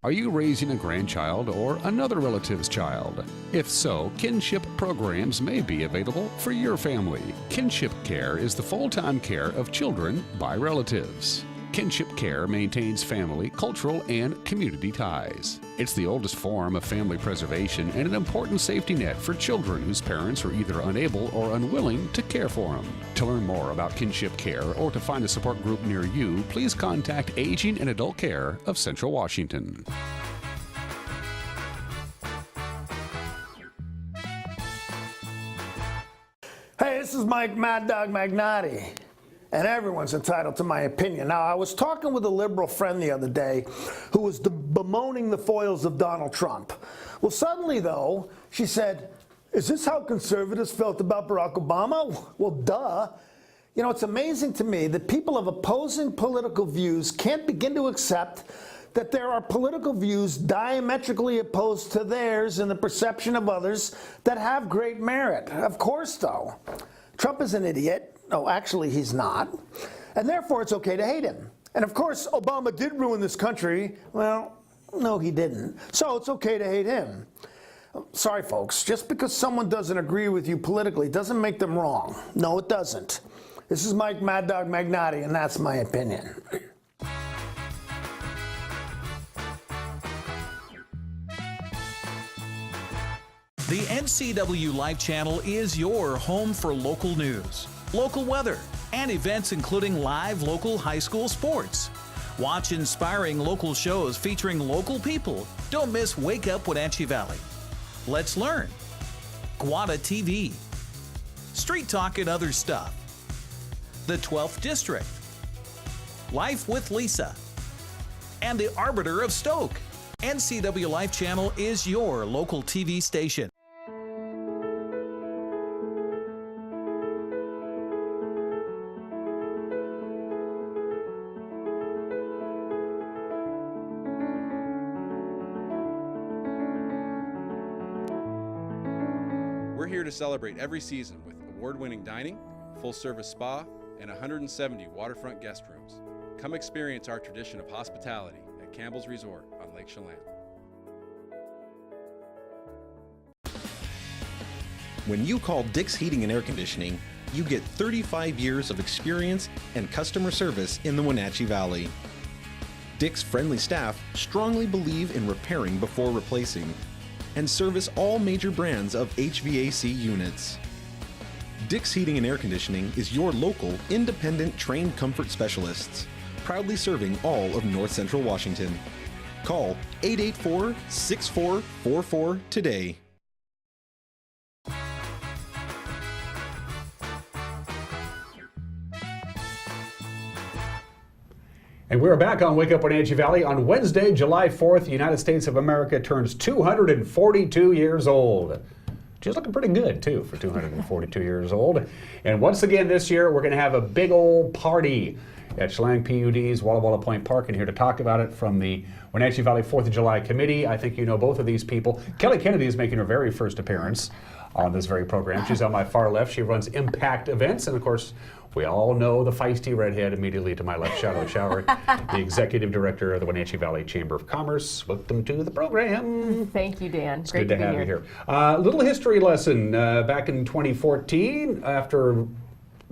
Are you raising a grandchild or another relative's child? If so, kinship programs may be available for your family. Kinship Care is the full-time care of children by relatives. Kinship Care maintains family, cultural, and community ties. It's the oldest form of family preservation and an important safety net for children whose parents are either unable or unwilling to care for them. To learn more about Kinship Care or to find a support group near you, please contact Aging and Adult Care of Central Washington. Hey, this is Mike Mad Dog Magnotti, and everyone's entitled to my opinion. Now, I was talking with a liberal friend the other day who was bemoaning the foils of Donald Trump. Well, suddenly, though, she said, is this how conservatives felt about Barack Obama? Well, duh. You know, it's amazing to me that people of opposing political views can't begin to accept that there are political views diametrically opposed to theirs in the perception of others that have great merit. Of course, though, Trump is an idiot. No, actually, he's not. And therefore, it's okay to hate him. And of course, Obama did ruin this country. Well, no, he didn't. So it's okay to hate him. Sorry, folks. Just because someone doesn't agree with you politically doesn't make them wrong. No, it doesn't. This is Mike Mad Dog Magnotti, and that's my opinion. The NCW Live Channel is your home for local news, local weather, and events including live local high school sports. Watch inspiring local shows featuring local people. Don't miss Wake Up Wenatchee Valley. Let's Learn, Guada TV, Street Talk and Other Stuff, the 12th District, Life with Lisa, and the Arbiter of Stoke. NCW Live Channel is your local TV station. We're here to celebrate every season with award-winning dining, full-service spa, and 170 waterfront guest rooms. Come experience our tradition of hospitality at Campbell's Resort on Lake Chelan. When you call Dick's Heating and Air Conditioning, you get 35 years of experience and customer service in the Wenatchee Valley. Dick's friendly staff strongly believe in repairing before replacing and service all major brands of HVAC units. Dick's Heating and Air Conditioning is your local, independent, trained comfort specialists, proudly serving all of North Central Washington. Call 884-6444 today. And we're back on Wake Up Wenatchee Valley on Wednesday, July 4th. The United States of America turns 242 years old. She's looking pretty good, too, for 242 years old. And once again this year, we're going to have a big old party. at Chelan PUD's Walla Walla Point Park, and here to talk about it from the Wenatchee Valley 4th of July Committee. I think you know both of these people. Kelly Kennedy is making her very first appearance on this very program. She's on my far left. She runs Impact Events, and of course, we all know the feisty redhead immediately to my left, Charlotte Shower, the Executive Director of the Wenatchee Valley Chamber of Commerce. Welcome to the program. Thank you, Dan. It's Great good to have be you here. Little history lesson. Back in 2014, after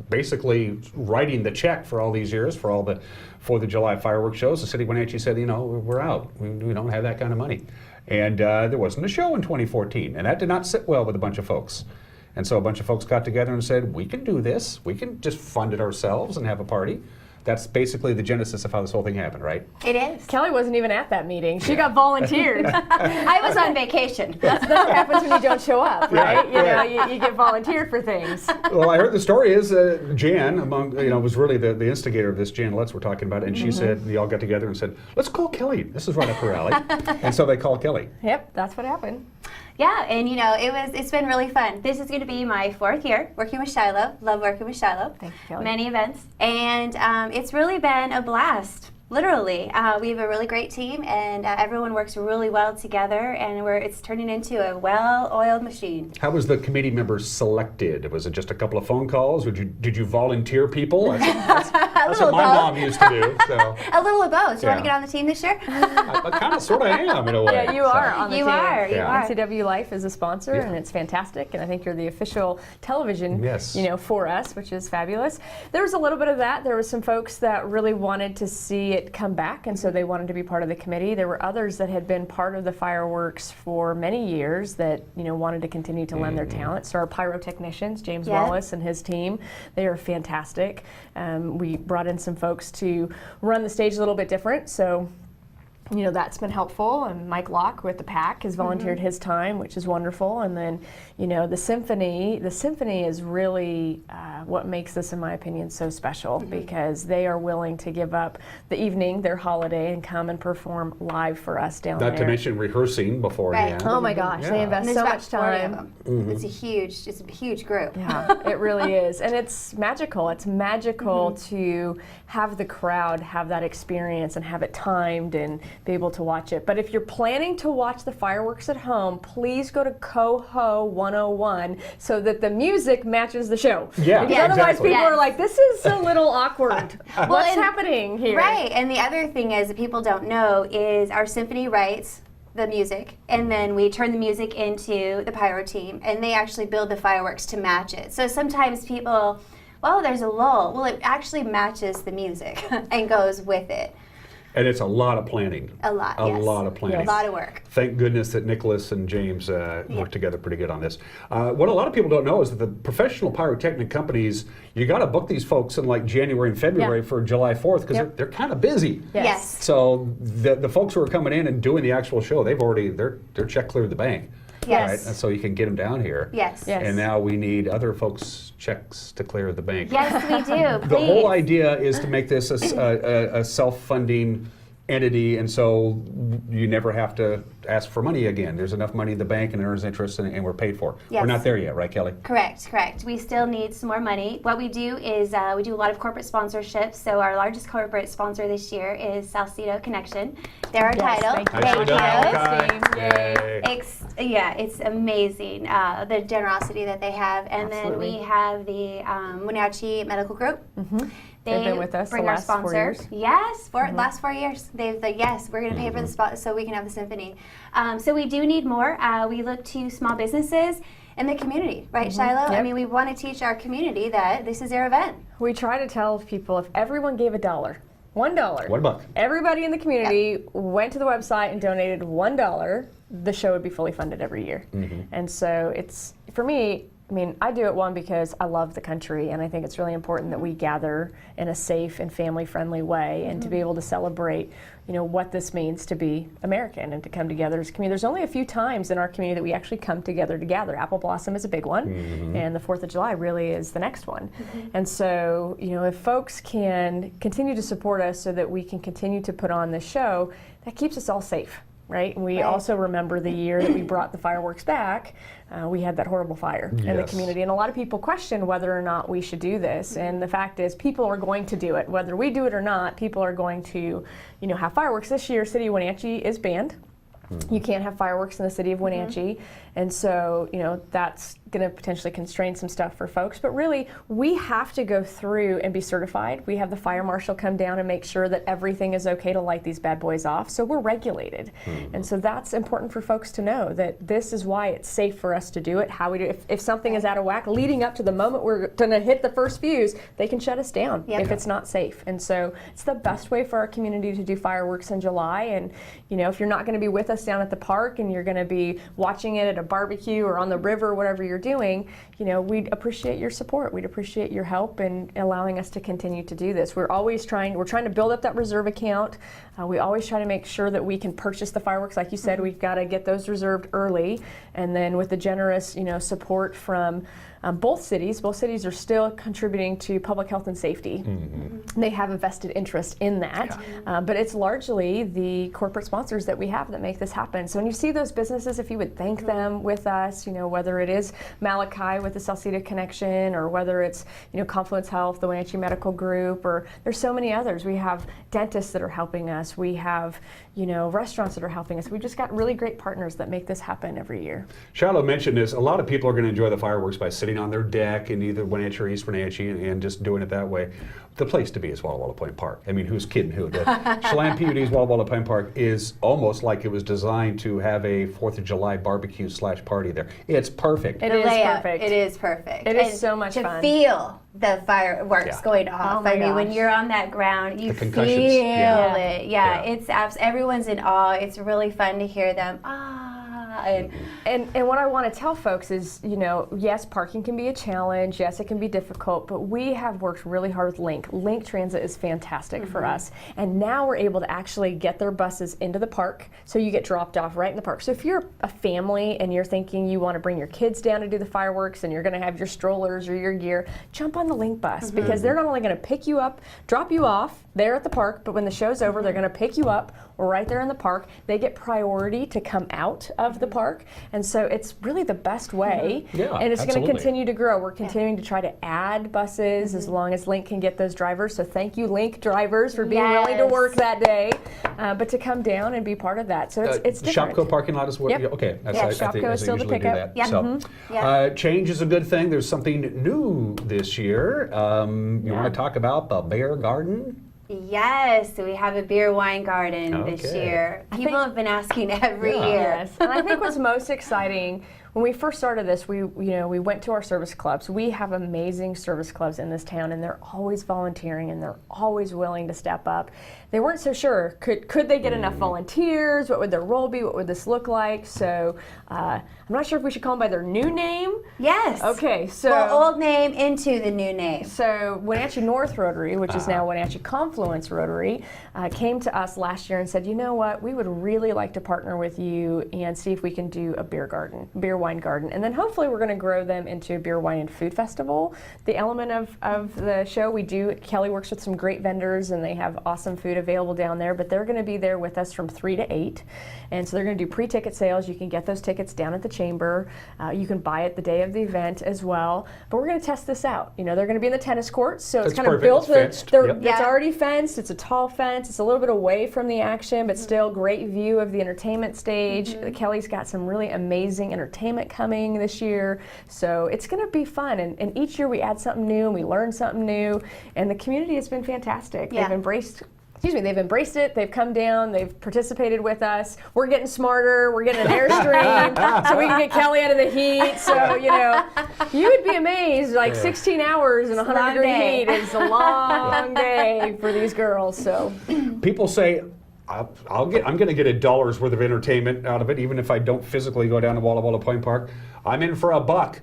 basically writing the check for all these years, for all the 4th of July fireworks shows, the city of Wenatchee said, you know, we're out. We don't have that kind of money. And there wasn't a show in 2014, and that did not sit well with a bunch of folks. And so a bunch of folks got together and said, we can do this. We can just fund it ourselves and have a party. That's basically the genesis of how this whole thing happened, right? It is. Kelly wasn't even at that meeting. She got volunteered. I was on vacation. That's what happens when you don't show up, right? Yeah, You know, you get volunteered for things. Well, I heard the story is Jan, was really the instigator of this. Jan Lutz we're talking about, and she said, you all got together and said, let's call Kelly. This is right up her alley. And so they called Kelly. Yep, that's what happened. Yeah, and you know, it's been really fun. This is going to be my 4th year working with Shiloh. Love working with Shiloh. Thank you, Kelly. Many events, and it's really been a blast. Literally, we have a really great team, and everyone works really well together, and it's turning into a well-oiled machine. How was the committee members selected? Was it just a couple of phone calls? Did you volunteer people? That's what my mom used to do. So. A little of both. Do you want Yeah. to get on the team this year? I kind of, sort of am in a way. Yeah, you are on the You team. are, you are. NCW Life is a sponsor, and it's fantastic. And I think you're the official television, for us, which is fabulous. There was a little bit of that. There was some folks that really wanted to see it come back, and so they wanted to be part of the committee. There were others that had been part of the fireworks for many years that wanted to continue to lend their talent. So our pyrotechnicians, James Wallace and his team, they are fantastic. We brought in some folks to run the stage a little bit different. So that's been helpful, and Mike Locke with the PAC has volunteered his time, which is wonderful. And then, the symphony is really what makes this, in my opinion, so special, because they are willing to give up the evening, their holiday, and come and perform live for us down there. Not to mention rehearsing beforehand. Oh my gosh, they invest There's so about much 40 of time. them. It's a huge group. Yeah, it really is. And it's magical. It's magical to have the crowd have that experience and have it timed and be able to watch it. But if you're planning to watch the fireworks at home, please go to Coho 101 so that the music matches the show. Yeah, because otherwise exactly. people are like, this is a little awkward. What's happening here? Right, and the other thing is that people don't know is our symphony writes the music, and then we turn the music into the pyro team, and they actually build the fireworks to match it. So sometimes people, there's a lull. Well, it actually matches the music and goes with it. And it's a lot of planning. A lot, A yes. lot of planning. A lot of work. Thank goodness that Nicholas and James work together pretty good on this. What a lot of people don't know is that the professional pyrotechnic companies, you got to book these folks in like January and February for July 4th, because they're kind of busy. Yes. So the folks who are coming in and doing the actual show, they've already, their check cleared the bank. Yes. Right? And so you can get them down here. Yes. And now we need other folks' checks to clear the bank. Yes, we do. The whole idea is to make this a self-funding entity, and so you never have to ask for money again. There's enough money in the bank and earns interest, and we're paid for. Yes. We're not there yet, right, Kelly? Correct. We still need some more money. What we do is we do a lot of corporate sponsorships. So our largest corporate sponsor this year is Salcedo Connection. They're our title. Thank you. Yay. It's amazing, the generosity that they have. And then we have the Wenatchee Medical Group. They've been with us bring the our last 4 sponsor. years. Yes, last 4 years. They've yes, we're going to pay for the spot so we can have the symphony. So we do need more. We look to small businesses and the community, right, Shiloh? Yep. I mean, we want to teach our community that this is their event. We try to tell people if everyone gave $1, $1. Everybody in the community went to the website and donated $1, the show would be fully funded every year. And so it's, for me, I do it because I love the country, and I think it's really important that we gather in a safe and family-friendly way, and to be able to celebrate, what this means to be American and to come together as a community. There's only a few times in our community that we actually come together to gather. Apple Blossom is a big one, and the 4th of July really is the next one. And so, if folks can continue to support us so that we can continue to put on this show, that keeps us all safe. right? And we also remember the year that we brought the fireworks back. We had that horrible fire in the community, and a lot of people question whether or not we should do this. And the fact is, people are going to do it, whether we do it or not. People are going to, have fireworks. This year, City of Wenatchee is banned. You can't have fireworks in the City of Wenatchee, and so that's going to potentially constrain some stuff for folks. But really, we have to go through and be certified. We have the fire marshal come down and make sure that everything is okay to light these bad boys off. So we're regulated, and so that's important for folks to know that this is why it's safe for us to do it. How we do if something is out of whack, leading up to the moment we're going to hit the first fuse, they can shut us down if it's not safe. And so it's the best way for our community to do fireworks in July. And if you're not going to be with us down at the park and you're going to be watching it at a barbecue or on the river, whatever you're doing, we'd appreciate your support. We'd appreciate your help in allowing us to continue to do this. We're trying to build up that reserve account. We always try to make sure that we can purchase the fireworks. Like you said, we've got to get those reserved early. And then with the generous, support from both cities are still contributing to public health and safety. They have a vested interest in that, but it's largely the corporate sponsors that we have that make this happen. So when you see those businesses, if you would thank them with us, whether it is Malachi with the Salcedo Connection, or whether it's Confluence Health, the Wenatchee Medical Group, or there's so many others. We have dentists that are helping us. We have restaurants that are helping us. We've just got really great partners that make this happen every year. Shiloh mentioned this. A lot of people are going to enjoy the fireworks by sitting on their deck in either Wenatchee or East Wenatchee and just doing it that way. The place to be is Walla Walla Point Park. I mean, who's kidding who? The Chelan PUD's Walla Walla Point Park is almost like it was designed to have a 4th of July barbecue / party there. It's perfect. It is perfect. It is perfect. It is so much fun. To feel the fireworks going off. I mean, when you're on that ground, you feel it. It's everyone's in awe. It's really fun to hear them. And what I want to tell folks is, yes, parking can be a challenge. Yes, it can be difficult, but we have worked really hard with Link. Link Transit is fantastic for us. And now we're able to actually get their buses into the park, so you get dropped off right in the park. So if you're a family and you're thinking you want to bring your kids down to do the fireworks and you're going to have your strollers or your gear, jump on the Link bus, because they're not only going to pick you up, drop you off there at the park, but when the show's over, they're going to pick you up right there in the park. They get priority to come out of the park, and so it's really the best way. And it's going to continue to grow. We're continuing to try to add buses as long as Link can get those drivers. So thank you, Link drivers, for being willing to work that day, but to come down and be part of that. So it's different. Shopco parking lot as well. Okay, Shopco is still the pickup. So change is a good thing. There's something new this year. You want to talk about the Bear Garden? Yes, so we have a beer wine garden this year. People have been asking every year. Yes, and I think what's most exciting, when we first started this, we went to our service clubs. We have amazing service clubs in this town, and they're always volunteering and they're always willing to step up. They weren't so sure, could they get enough volunteers? What would their role be? What would this look like? So I'm not sure if we should call them by their new name. Yes. Okay, so. Well, old name into the new name. So Wenatchee North Rotary, which is now Wenatchee Confluence Rotary, came to us last year and said, you know what, we would really like to partner with you and see if we can do a beer wine garden. And then hopefully we're going to grow them into a beer, wine, and food festival. The element of the show, Kelly works with some great vendors and they have awesome food available down there, but they're going to be there with us from 3 to 8. And so they're going to do pre-ticket sales. You can get those tickets down at the chamber. You can buy it the day of the event as well. But we're going to test this out. They're going to be in the tennis courts, so it's kind of built. It's already fenced. It's a tall fence. It's a little bit away from the action, but still great view of the entertainment stage. Kelly's got some really amazing entertainment coming this year, so it's going to be fun. And each year we add something new and we learn something new, and the community has been fantastic. They've embraced it, they've come down, they've participated with us. We're getting smarter, we're getting an Airstream so we can get Kelly out of the heat. So, you would be amazed, 16 hours in 100-degree heat is a long day for these girls. So people say, I'm going to get $1 worth of entertainment out of it, even if I don't physically go down to Walla Walla Point Park. I'm in for $1.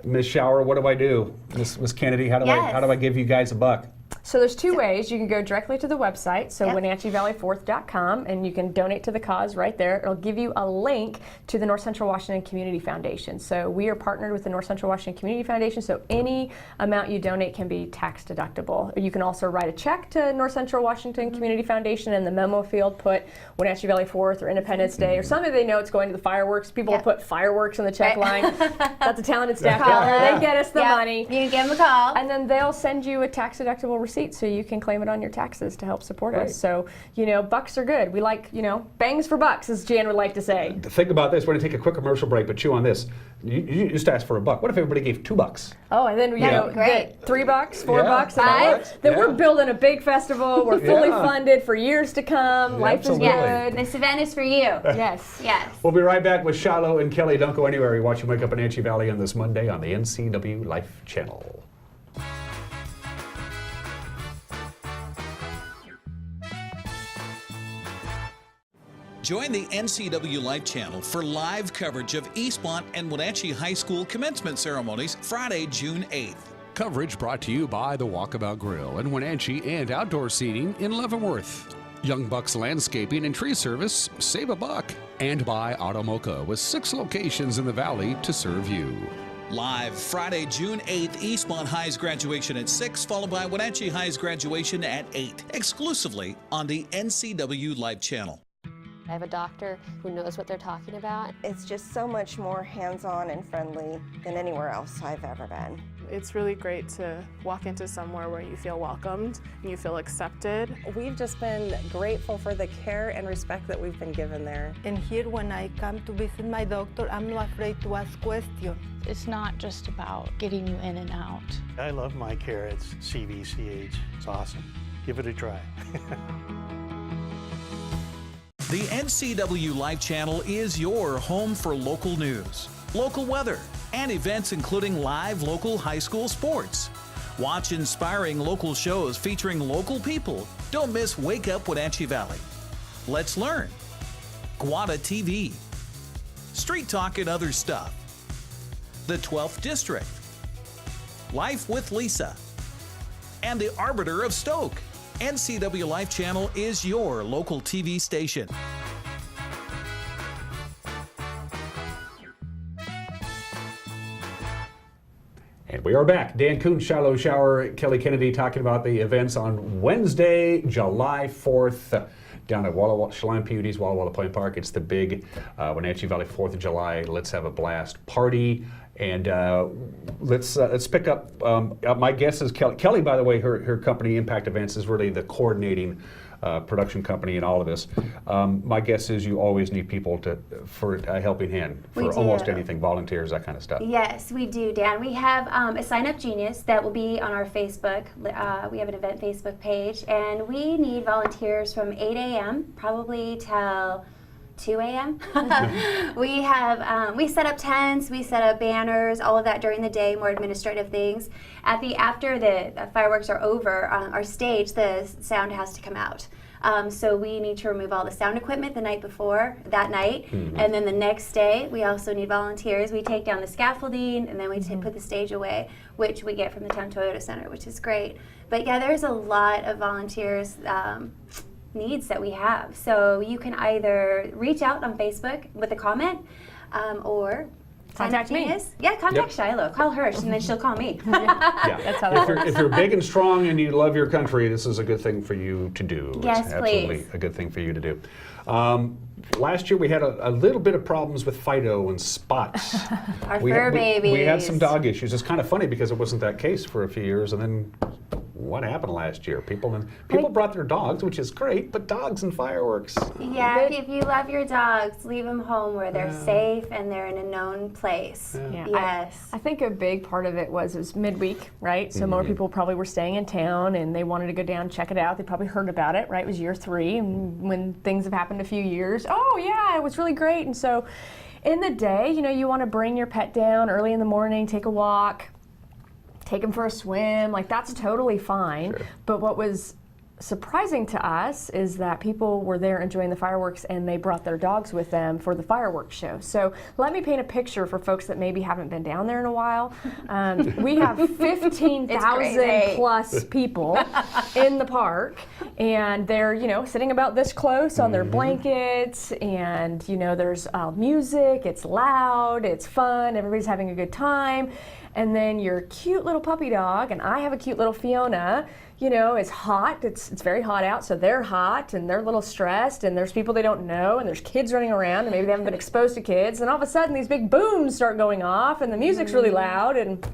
Ms. Shower, what do I do? Miss Kennedy, how do I give you guys $1? So there's two ways. You can go directly to the website, so WenatcheeValley4th.com, and you can donate to the cause right there. It'll give you a link to the North Central Washington Community Foundation. So we are partnered with the North Central Washington Community Foundation, so any amount you donate can be tax deductible. You can also write a check to North Central Washington Community Foundation, and the memo field put Wenatchee Valley 4th or Independence Day, or something they know it's going to the fireworks. People will put fireworks in the check line. That's a talented staff down there. They get us the money. You can give them a call. And then they'll send you a tax deductible receipt so you can claim it on your taxes to help support us. So, bucks are good. We like, bangs for bucks, as Jan would like to say. Think about this. We're going to take a quick commercial break, but chew on this. You just asked for $1. What if everybody gave $2? Oh, and then, great. $3, $4, $5. Then we're building a big festival. We're fully funded for years to come. Life is good. This event is for you. Yes. Yes. We'll be right back with Shiloh and Kelly. Don't go anywhere. You're watching Wake Up Wenatchee Valley on this Monday on the NCW Life Channel. Join the NCW Life Channel for live coverage of Eastmont and Wenatchee High School commencement ceremonies Friday, June 8th. Coverage brought to you by the Walkabout Grill in Wenatchee and outdoor seating in Leavenworth. Young Bucks Landscaping and Tree Service, save $1. And by Automoca with 6 locations in the valley to serve you. Live Friday, June 8th, Eastmont High's graduation at 6, followed by Wenatchee High's graduation at 8, exclusively on the NCW Life Channel. I have a doctor who knows what they're talking about. It's just so much more hands-on and friendly than anywhere else I've ever been. It's really great to walk into somewhere where you feel welcomed and you feel accepted. We've just been grateful for the care and respect that we've been given there. And here when I come to visit my doctor, I'm not afraid to ask questions. It's not just about getting you in and out. I love my care at CVCH. It's awesome. Give it a try. The NCW Life Channel is your home for local news, local weather, and events including live local high school sports. Watch inspiring local shows featuring local people. Don't miss Wake Up Wenatchee Valley. Let's learn. Guada TV. Street Talk and Other Stuff. The 12th District. Life with Lisa. And the Arbiter of Stoke. NCW Life Channel is your local TV station. And we are back. Dan Kuhn, Shiloh Shower, Kelly Kennedy talking about the events on Wednesday, July 4th. Down at Chelan PUD's Walla Walla Plain Park. It's the big Wenatchee Valley 4th of July. Let's have a blast party. And let's pick up, my guess is Kelly. Kelly, by the way, her company, Impact Events, is really the coordinating production company in all of this. My guess is you always need people for a helping hand for almost anything, volunteers, that kind of stuff. Yes, we do, Dan. We have a Sign Up Genius that will be on our Facebook. We have an event Facebook page, and we need volunteers from 8 a.m. probably till 2 a.m. We set up tents, we set up banners, all of that during the day, more administrative things. After the fireworks are over, our stage, the sound has to come out. So we need to remove all the sound equipment the night before, that night, and then the next day we also need volunteers. We take down the scaffolding and then we put the stage away, which we get from the Town Toyota Center, which is great. But yeah, there's a lot of volunteers needs that we have. So you can either reach out on Facebook with a comment or contact me. Yeah, contact Shiloh. Call her and then she'll call me. Yeah. That's how that works. If you're big and strong and you love your country, this is a good thing for you to do. Yes, it's absolutely a good thing for you to do. Last year we had a little bit of problems with Fido and spots. Our fur babies. We had some dog issues. It's kind of funny because it wasn't that case for a few years, and then what happened last year? People brought their dogs, which is great, but dogs and fireworks. Yeah, if you love your dogs, leave them home where they're safe and they're in a known place. Yeah. Yes. I think a big part of it was midweek, right? So more people probably were staying in town and they wanted to go down, check it out. They probably heard about it, right? It was year 3, and when things have happened a few years, oh yeah, it was really great. And so in the day, you want to bring your pet down early in the morning, take a walk, take them for a swim, like that's totally fine. Sure. But what was surprising to us is that people were there enjoying the fireworks and they brought their dogs with them for the fireworks show. So let me paint a picture for folks that maybe haven't been down there in a while. We have 15,000 plus people in the park, and they're, sitting about this close on their blankets, and, there's music, it's loud, it's fun, everybody's having a good time. And then your cute little puppy dog, and I have a cute little Fiona, it's hot, it's very hot out, so they're hot and they're a little stressed, and there's people they don't know, and there's kids running around, and maybe they haven't been exposed to kids, and all of a sudden these big booms start going off, and the music's really loud, and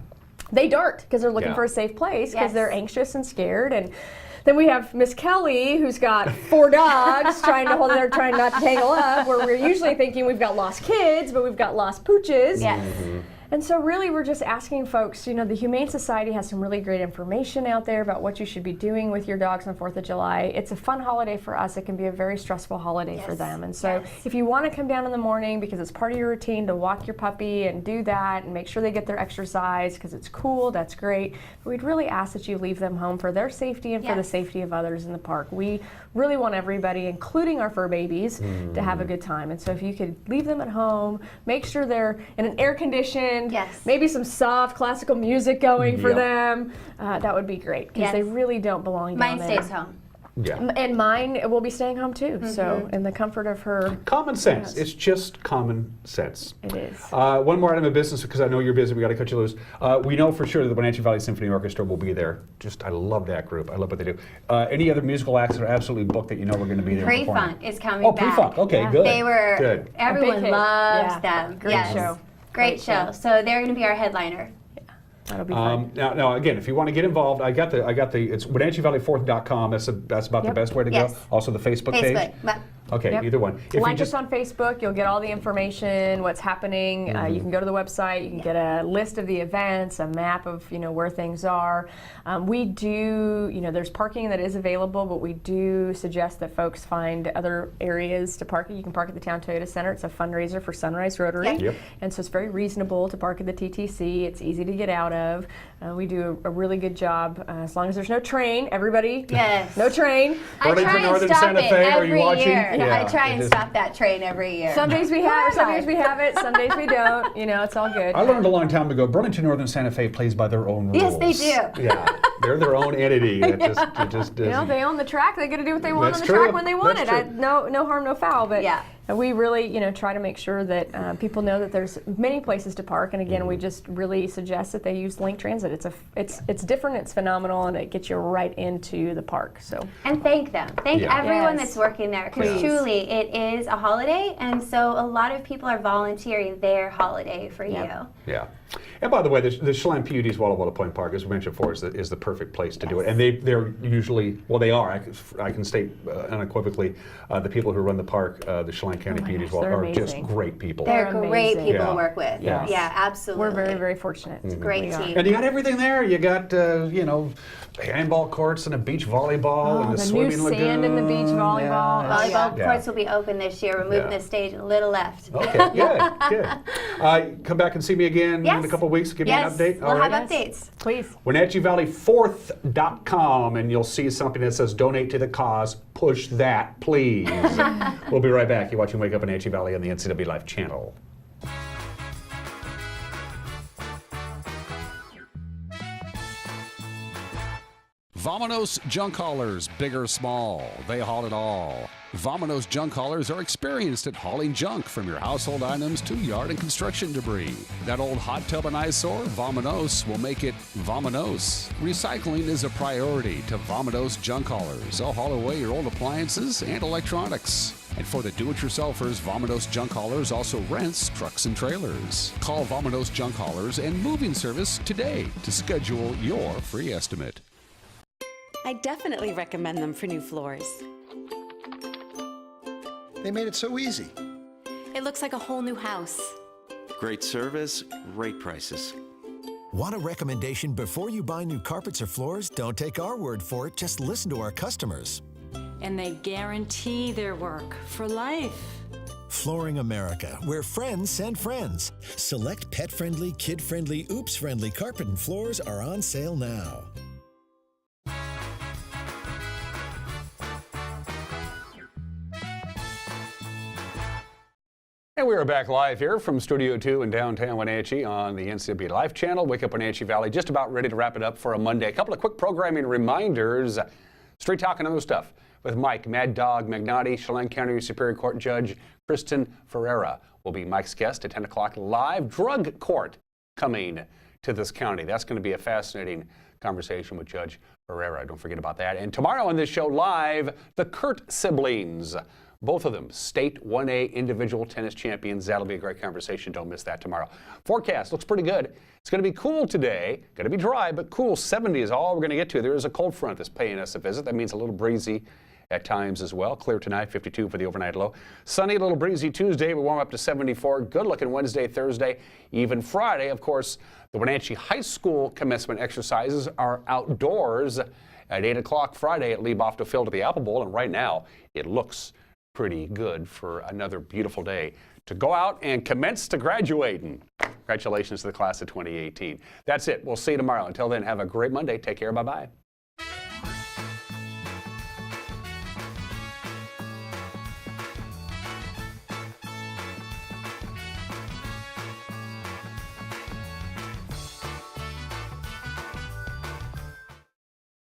they dart because they're looking for a safe place because they're anxious and scared. And then we have Miss Kelly, who's got 4 dogs trying not to tangle up, where we're usually thinking we've got lost kids, but we've got lost pooches. Yes. And so really we're just asking folks, the Humane Society has some really great information out there about what you should be doing with your dogs on 4th of July. It's a fun holiday for us. It can be a very stressful holiday for them. And so if you want to come down in the morning because it's part of your routine to walk your puppy and do that and make sure they get their exercise because it's cool, that's great. But we'd really ask that you leave them home for their safety and for the safety of others in the park. We really want everybody, including our fur babies, to have a good time. And so if you could leave them at home, make sure they're in an air-conditioned, maybe some soft classical music going for them, that would be great, because they really don't belong down there. Mine stays home. Yeah. And mine will be staying home too, so in the comfort of her. Common sense. It's just common sense. It is. One more item of business, because I know you're busy, we got to cut you loose. We know for sure that the Wenatchee Valley Symphony Orchestra will be there. I love that group. I love what they do. Any other musical acts that are absolutely booked that you know we're going to be there? Pre-Funk is coming back. Oh, Pre-Funk. Okay, good. They were, good. Everyone loves them. Great show. Great show. So they're going to be our headliner. That'll be fun. Now, again, if you want to get involved, I got the. It's WenatcheeValley4th.com. That's about the best way to go. Also, the Facebook page. Okay, either one. If like us on Facebook, you'll get all the information, what's happening. You can go to the website, you can get a list of the events, a map of where things are. We do, there's parking that is available, but we do suggest that folks find other areas to park. You can park at the Town Toyota Center. It's a fundraiser for Sunrise Rotary, and so it's very reasonable to park at the TTC. It's easy to get out of. We do a really good job, as long as there's no train. Everybody, no train. I try and stop it every year. Yeah, I try and stop that train every year. Some days we have it, some days we have it, some days we don't. It's all good. I learned a long time ago, Burlington Northern Santa Fe plays by their own rules. Yes, they do. Yeah, they're their own entity. That just they own the track. They get to do what they want on the true. track when they want That's it. No harm, no foul. But we really, try to make sure that people know that there's many places to park. And again, we just really suggest that they use Link Transit. It's different, it's phenomenal, and it gets you right into the park. So and thank them. Thank everyone that's working there, because truly it is a holiday, and so a lot of people are volunteering their holiday for you. Yeah. And by the way, the Chelan PUD's Walla Walla Point Park, as we mentioned before, is the perfect place to do it. And they're usually, they are. I can state unequivocally, the people who run the park, the Chelan County PUD's Walla, are just great people. They're great people to work with. Yeah, absolutely. We're very, very fortunate. It's a great team. And you got everything there. You got, handball courts and a beach volleyball and the swimming lagoon. New sand in the beach volleyball. Volleyball courts will be open this year. We're moving the stage a little left. Okay, good. Come back and see me again in a couple of weeks. Give me an update. We'll have updates. Please. WenatcheeValley4th.com, and you'll see something that says donate to the cause. Push that, please. We'll be right back. You're watching Wake Up Wenatchee Valley on the NCW Life channel. Vominos junk haulers, big or small, they haul it all. Vominos junk haulers are experienced at hauling junk from your household items to yard and construction debris. That old hot tub and eyesore, Vominos, will make it Vominos. Recycling is a priority to Vominos junk haulers. They'll haul away your old appliances and electronics. And for the do-it-yourselfers, Vominos Junk Haulers also rents trucks and trailers. Call Vominos Junk Haulers and Moving Service today to schedule your free estimate. I definitely recommend them for new floors. They made it so easy. It looks like a whole new house. Great service, great prices. Want a recommendation before you buy new carpets or floors? Don't take our word for it, just listen to our customers. And they guarantee their work for life. Flooring America, where friends send friends. Select pet-friendly, kid-friendly, oops-friendly carpet and floors are on sale now. And we are back live here from Studio 2 in downtown Wenatchee on the NCW Live channel. Wake Up Wenatchee Valley, just about ready to wrap it up for a Monday. A couple of quick programming reminders. Street Talk and other stuff with Mike Mad Dog Magnotti. Chelan County Superior Court Judge Kristen Ferreira will be Mike's guest at 10 o'clock live. Drug court coming to this county. That's going to be a fascinating conversation with Judge Ferreira. Don't forget about that. And tomorrow on this show live, the Kurt siblings. Both of them state 1A individual tennis champions. That'll be a great conversation. Don't miss that tomorrow. Forecast looks pretty good. It's going to be cool today. Going to be dry, but cool. 70 is all we're going to get to. There is a cold front that's paying us a visit. That means a little breezy at times as well. Clear tonight, 52 for the overnight low. Sunny, a little breezy Tuesday. We warm up to 74. Good looking Wednesday, Thursday, even Friday. Of course, the Wenatchee High School commencement exercises are outdoors at 8 o'clock Friday at Lee Bofto Field at the Apple Bowl. And right now, it looks pretty good for another beautiful day to go out and commence to graduating. Congratulations to the class of 2018. That's it. We'll see you tomorrow. Until then, have a great Monday. Take care. Bye-bye.